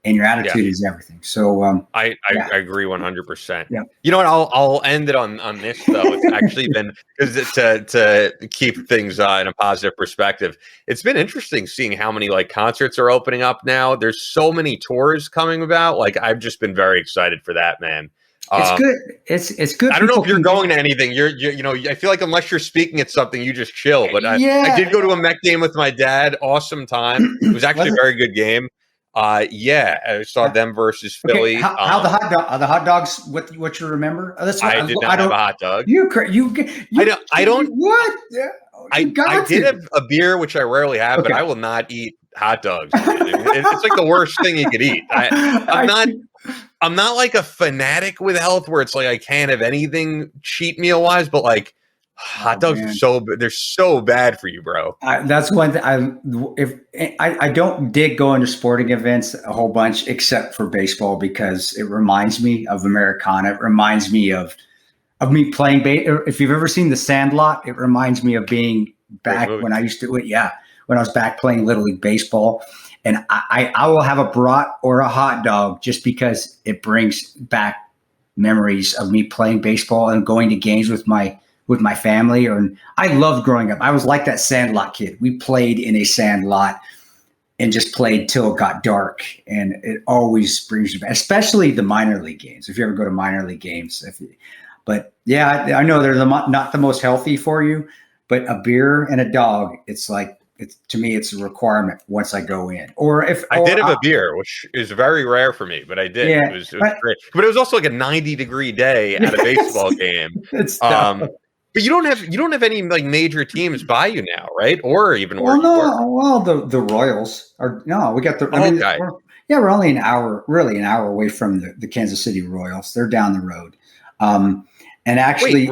And your attitude is everything. So I agree 100%. Yeah. You know what? I'll end it on this though. It's actually been, to keep things in a positive perspective. It's been interesting seeing how many concerts are opening up now. There's so many tours coming about. I've just been very excited for that, man. It's good. It's good. I don't know if you're going to anything. I feel like unless you're speaking at something, you just chill. But I did go to a Met game with my dad. Awesome time. It was actually a very good game. I saw them versus Philly. Okay. How the hot dogs? What you remember? I did not have a hot dog. I don't. What? I did have a beer, which I rarely have, but I will not eat hot dogs. It's like the worst thing you could eat. I'm not like a fanatic with health where it's like I can't have anything cheat meal wise, but hot dogs are they're so bad for you, bro. That's one thing. I don't dig going to sporting events a whole bunch, except for baseball, because it reminds me of Americana. It reminds me of me playing if you've ever seen The Sandlot, it reminds me of being back when I used to. When I was back playing Little League baseball. And I will have a brat or a hot dog just because it brings back memories of me playing baseball and going to games with my family. And I loved growing up. I was like that Sandlot kid. We played in a Sandlot and just played till it got dark. And it always brings you back, especially the minor league games. If you ever go to minor league games, but yeah, I know they're not the most healthy for you, but a beer and a dog, to me, it's a requirement once I go in. I did have a beer, which is very rare for me, but I did. Yeah, it was great. But it was also like a 90-degree day at a baseball game. But you don't have any like major teams by you now, right? Or even where you were. Well, the Royals are we got the. I mean, we're only an hour away from the Kansas City Royals. They're down the road, and actually,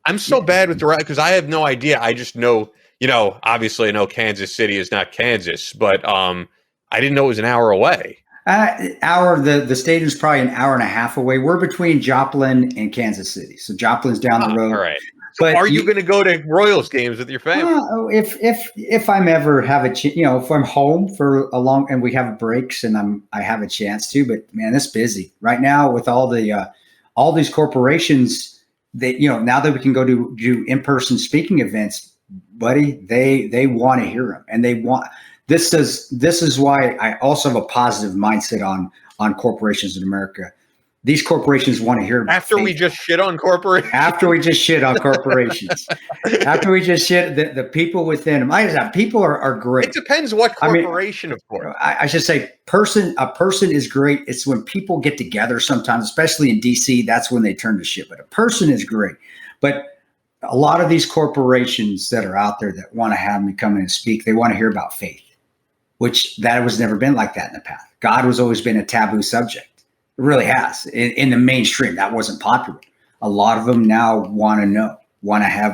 I'm so bad with the Royals because I have no idea. I just know. Obviously I know Kansas City is not Kansas, but I didn't know it was an hour away. The stadium's probably an hour and a half away. We're between Joplin and Kansas City. So Joplin's down the road. All right. So but are you going to go to Royals games with your family? If I'm ever have a chance, if I'm home for a long and we have breaks and I have a chance to, but man, it's busy right now with all these corporations that, now that we can go to do in-person speaking events, buddy, they want to hear them, and they want this is why I also have a positive mindset on corporations in America. These corporations want to hear after we just shit on corporations. After we just shit on corporations. After we just shit the people within them. People are great. It depends what corporation, of course. I should say a person is great. It's when people get together sometimes, especially in DC, that's when they turn to shit. But a person is great. But a lot of these corporations that are out there that want to have me come in and speak, they want to hear about faith, which that was never been like that in the past. God was always been a taboo subject. It really has. In the mainstream, that wasn't popular. A lot of them now want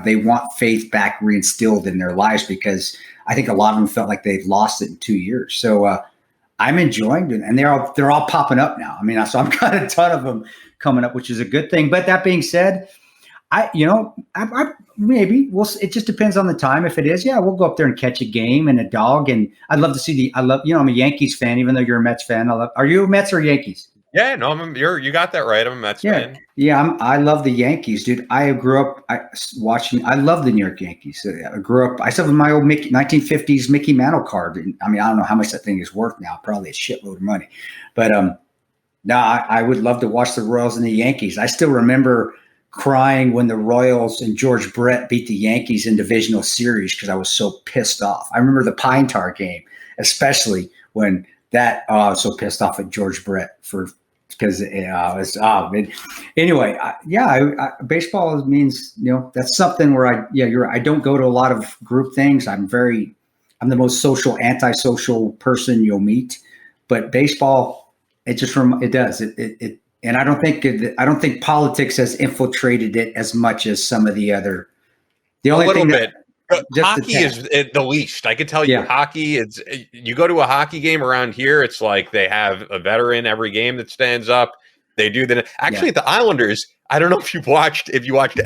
they want faith back reinstilled in their lives because I think a lot of them felt like they've lost it in 2 years. So I'm enjoying it, and they're all popping up now. I mean, so I've got a ton of them coming up, which is a good thing. But that being said, I maybe it just depends on the time. If it is, we'll go up there and catch a game and a dog. And I'd love to see I'm a Yankees fan, even though you're a Mets fan. Are you Mets or Yankees? Yeah, no, you got that right. I'm a Mets fan. Yeah, I love the Yankees, dude. I grew up watching. I love the New York Yankees. I still have my old 1950s Mickey Mantle card. I mean, I don't know how much that thing is worth now. Probably a shitload of money. But I would love to watch the Royals and the Yankees. I still remember crying when the Royals and George Brett beat the Yankees in divisional series because I was so pissed off. I remember the Pine Tar game, especially when I was so pissed off at George Brett because anyway, baseball means, that's something where you're right. I don't go to a lot of group things. I'm the most antisocial person you'll meet, but baseball, it does. And I don't think politics has infiltrated it as much as some of the other. The only thing that hockey is the least. I could tell you, hockey. You go to a hockey game around here, it's like they have a veteran every game that stands up. They do that. Actually, at the Islanders, I don't know if you watched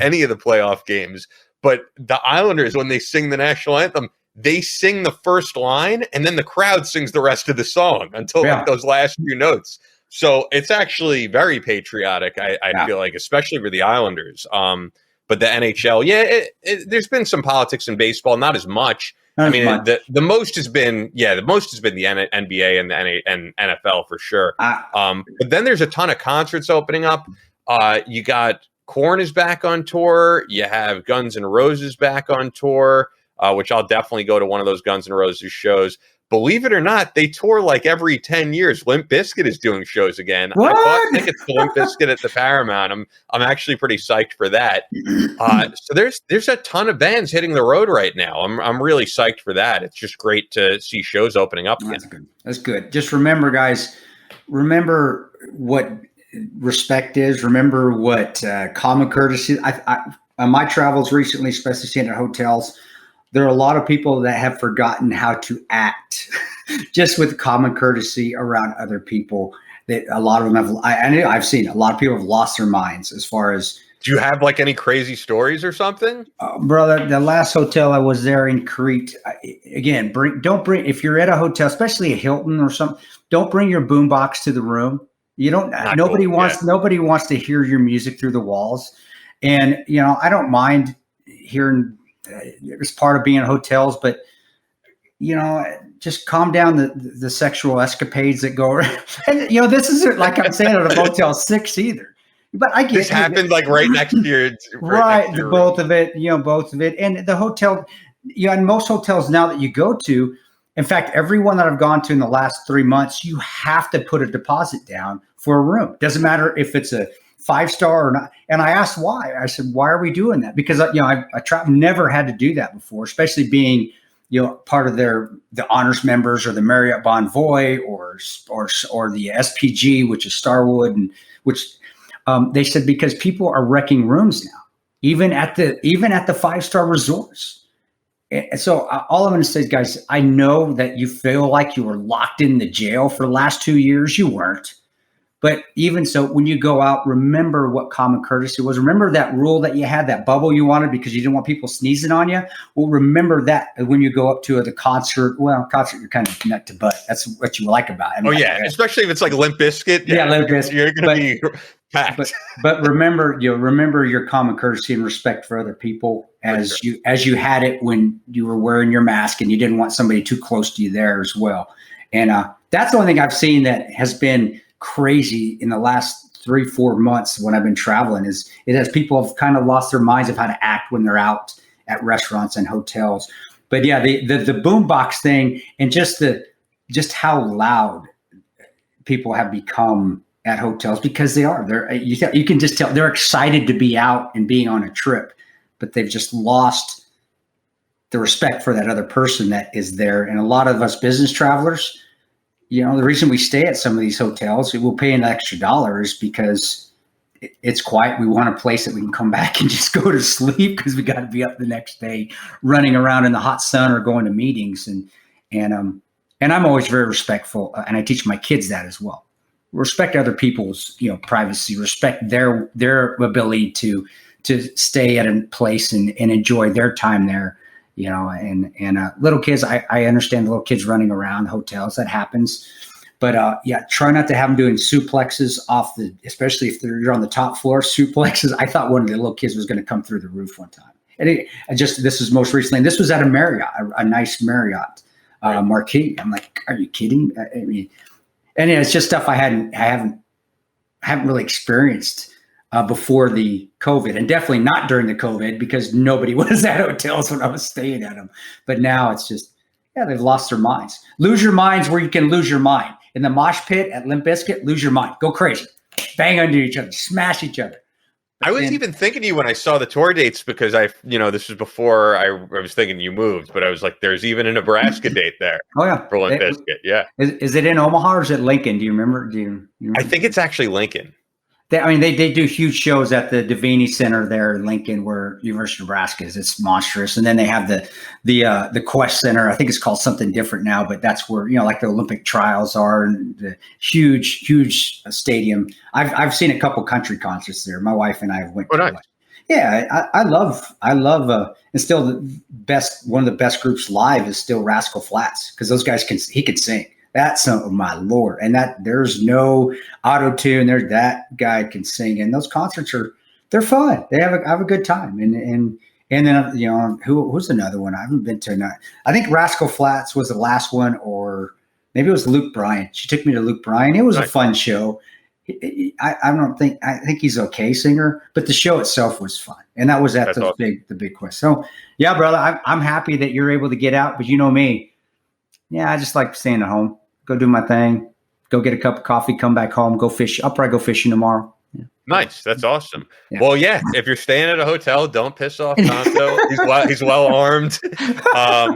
any of the playoff games, but the Islanders, when they sing the national anthem, they sing the first line, and then the crowd sings the rest of the song until those last few notes. So it's actually very patriotic, I feel like, especially for the Islanders. But the NHL, there's been some politics in baseball, not as much. The most has been the NBA and the NFL for sure. But then there's a ton of concerts opening up. You got Korn is back on tour. You have Guns N' Roses back on tour, which I'll definitely go to one of those Guns N' Roses shows. Believe it or not, they tour like every 10 years. Limp Bizkit is doing shows again. What? I bought tickets to Limp Bizkit at the Paramount. I'm actually pretty psyched for that. So there's a ton of bands hitting the road right now. I'm really psyched for that. It's just great to see shows opening up again. That's good. Just remember, guys. Remember what respect is. Remember what common courtesy. On my travels recently, especially staying at hotels, there are a lot of people that have forgotten how to act just with common courtesy around other people. That a lot of them have. I've seen a lot of people have lost their minds as far as Do you have like any crazy stories or something? Brother, the last hotel I was there in Crete, again, don't bring, if you're at a hotel, especially a Hilton or something, don't bring your boombox to the room. You don't, nobody wants to hear your music through the walls. And, I don't mind hearing, it's part of being in hotels, but, just calm down the sexual escapades that go around. And, this isn't like I'm saying at a Motel 6 either. But I get this happened like right next to your right. Both of it, and the hotel, and most hotels now that you go to, in fact, every one that I've gone to in the last 3 months, you have to put a deposit down for a room. Doesn't matter if it's a 5-star or not. And I asked why. I said, why are we doing that? Because I never had to do that before, especially being part of the honors members or the Marriott Bonvoy or the SPG, which is Starwood, and which. They said because people are wrecking rooms now, even at the 5-star resorts. And so all I'm going to say is, guys, I know that you feel like you were locked in the jail for the last 2 years. You weren't. But even so, when you go out, remember what common courtesy was. Remember that rule that you had, that bubble you wanted because you didn't want people sneezing on you. Well, remember that when you go up to the concert. Well, concert, you're kind of nut to butt. That's what you like about it. Especially if it's like Limp Bizkit. Yeah, Limp Bizkit. You're going to be packed. But remember your common courtesy and respect for other people as you had it when you were wearing your mask and you didn't want somebody too close to you there as well. And that's the only thing I've seen that has been crazy in the last 3-4 months when I've been traveling is people have kind of lost their minds of how to act when they're out at restaurants and hotels. But yeah, the boombox thing and just how loud people have become at hotels because you can just tell they're excited to be out and being on a trip, but they've just lost the respect for that other person that is there. And a lot of us business travelers, the reason we stay at some of these hotels, we'll pay an extra dollar is because it's quiet. We want a place that we can come back and just go to sleep because we got to be up the next day running around in the hot sun or going to meetings. And I'm always very respectful. And I teach my kids that as well. Respect other people's, privacy, respect their ability to stay at a place and enjoy their time there. And little kids, I understand the little kids running around hotels, that happens. But try not to have them doing suplexes especially if you're on the top floor, suplexes. I thought one of the little kids was going to come through the roof one time. And this is most recently, and this was at a Marriott, a nice Marriott marquee. I'm like, are you kidding? I mean, and it's just stuff I haven't really experienced before the COVID, and definitely not during the COVID because nobody was at hotels when I was staying at them. But now it's just, they've lost their minds. Lose your minds where you can lose your mind. In the mosh pit at Limp Bizkit, lose your mind. Go crazy. Bang into each other. Smash each other. I was even thinking of you when I saw the tour dates because this was before I was thinking you moved, but I was like, there's even a Nebraska date there. Oh yeah, for Limp Bizkit. Yeah, is it in Omaha or is it Lincoln? Do you remember? You remember? I think it's actually Lincoln. They do huge shows at the Devaney Center there in Lincoln, where University of Nebraska is. It's monstrous, and then they have the Quest Center. I think it's called something different now, but that's where like the Olympic trials are, and the huge stadium. I've seen a couple country concerts there. My wife and I went. Oh, nice. Yeah, I love, and still one of the best groups live is still Rascal Flatts because those guys he can sing. That's my Lord. And there's no auto tune. That guy can sing. And those concerts they're fun. They have a good time. And then, who's another one? I haven't been to. I think Rascal Flatts was the last one, or maybe it was Luke Bryan. She took me to Luke Bryan. It was a fun show. I think he's okay singer, but the show itself was fun. And that was at the big Quest. So yeah, brother, I'm happy that you're able to get out, but you know me. Yeah, I just like staying at home. Go do my thing, go get a cup of coffee, come back home, go fish. I'll probably go fishing tomorrow. Yeah. Nice. That's awesome. Yeah. Well, yeah, if you're staying at a hotel, don't piss off Tonto. He's well armed.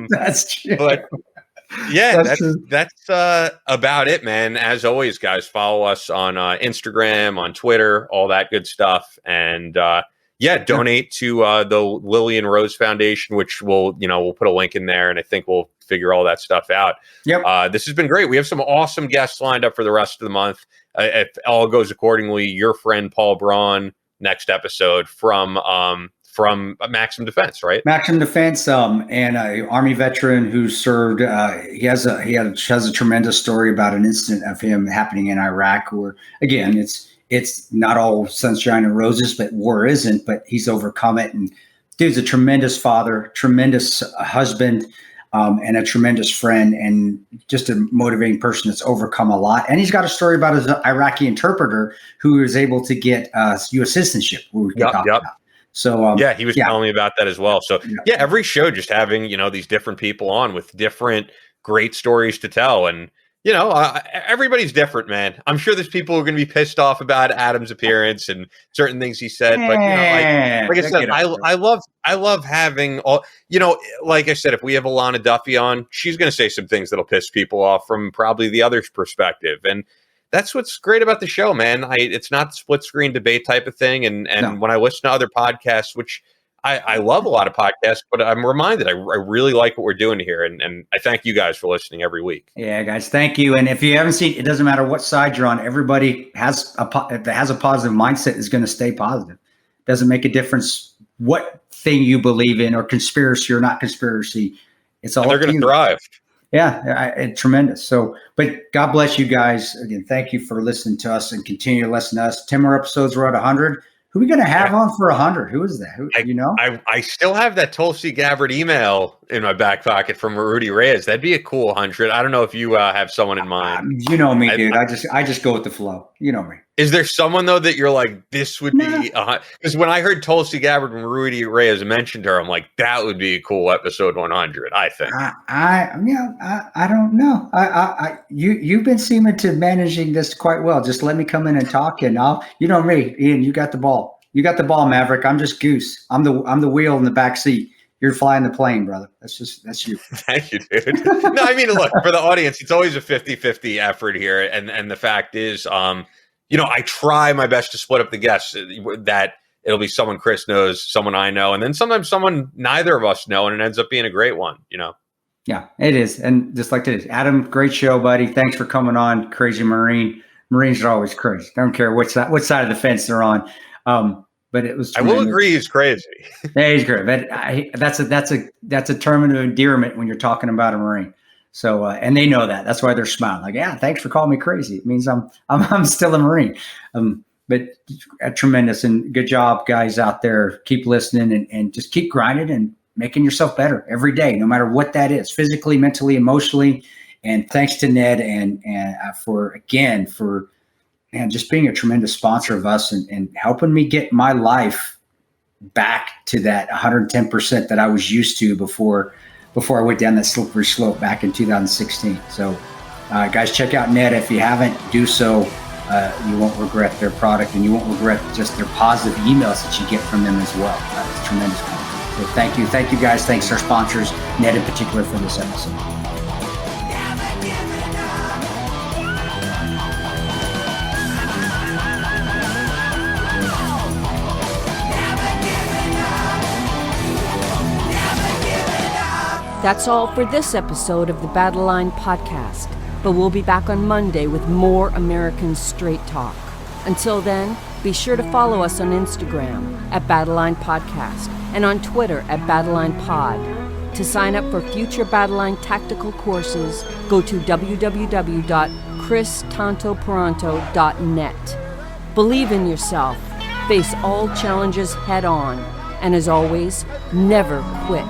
That's true. But yeah, that's about it, man. As always, guys, follow us on Instagram, on Twitter, all that good stuff. And donate to the Lily and Rose Foundation, which we'll put a link in there, and I think we'll figure all that stuff out. Yep. This has been great. We have some awesome guests lined up for the rest of the month. If all goes accordingly, your friend Paul Braun next episode from Maximum Defense, right? Maximum Defense, and an Army veteran who served. He has a tremendous story about an incident of him happening in Iraq, where again, it's not all sunshine and roses, but war isn't. But he's overcome it, and dude's a tremendous father, tremendous husband, and a tremendous friend, and just a motivating person that's overcome a lot. And he's got a story about his Iraqi interpreter who was able to get U.S. citizenship. We talked about. So he was telling me about that as well. So every show just having these different people on with different great stories to tell, and everybody's different, man. I'm sure there's people who are going to be pissed off about Adam's appearance and certain things he said, but like I said, I love having all. Like I said, if we have Alana Duffy on, she's going to say some things that'll piss people off from probably the other's perspective, and that's what's great about the show, man. It's not the split screen debate type of thing. And when I listen to other podcasts, which I love a lot of podcasts, but I'm reminded I really like what we're doing here. And I thank you guys for listening every week. Yeah, guys, thank you. And if you haven't seen, it doesn't matter what side you're on. Everybody that has a positive mindset is going to stay positive. Doesn't make a difference what thing you believe in, or conspiracy or not conspiracy. It's all they're going to thrive. Yeah, tremendous. So, but God bless you guys. Again, thank you for listening to us and continue to listen to us. 10 more episodes, we're at 100. Who are we going to have on for 100? Who is that? I still have that Tulsi Gabbard email in my back pocket from Rudy Reyes. That'd be a cool 100. I don't know if you have someone in mind. You know me, dude. I just go with the flow. You know me. Is there someone though that you're like, this would be? Because when I heard Tulsi Gabbard and Rudy Reyes mentioned her, I'm like, that would be a cool episode 100. I think. I don't know. You've been seeming to managing this quite well. Just let me come in and talk, and you know me, Ian. You got the ball. You got the ball, Maverick. I'm just Goose. I'm the wheel in the back seat. You're flying the plane, brother. That's you. Thank you, dude. No, I mean, look, for the audience, it's always a 50-50 effort here, and the fact is, I try my best to split up the guests, that it'll be someone Chris knows, someone I know, and then sometimes someone neither of us know, and it ends up being a great one, Yeah, it is. And just like it is. Adam, great show, buddy. Thanks for coming on. Crazy Marine. Marines are always crazy. Don't care what side of the fence they're on. But it was tremendous. I will agree he's crazy. Yeah, he's great. But that's a term of endearment when you're talking about a Marine. So, and they know that. That's why they're smiling. Like, yeah, thanks for calling me crazy. It means I'm still a Marine. But tremendous, and good job, guys out there. Keep listening and just keep grinding and making yourself better every day, no matter what that is, physically, mentally, emotionally. And thanks to Ned and for just being a tremendous sponsor of us and helping me get my life back to that 110% that I was used to before I went down that slippery slope back in 2016. So, guys, check out Ned. If you haven't, do so. You won't regret their product, and you won't regret just their positive emails that you get from them as well. It's tremendous. So thank you guys. Thanks to our sponsors, Ned in particular, for this episode. That's all for this episode of the Battleline Podcast, but we'll be back on Monday with more American straight talk. Until then, be sure to follow us on Instagram at Battleline Podcast and on Twitter at Battleline Pod. To sign up for future Battleline tactical courses, go to www.christantoperanto.net. Believe in yourself, face all challenges head on, and as always, never quit.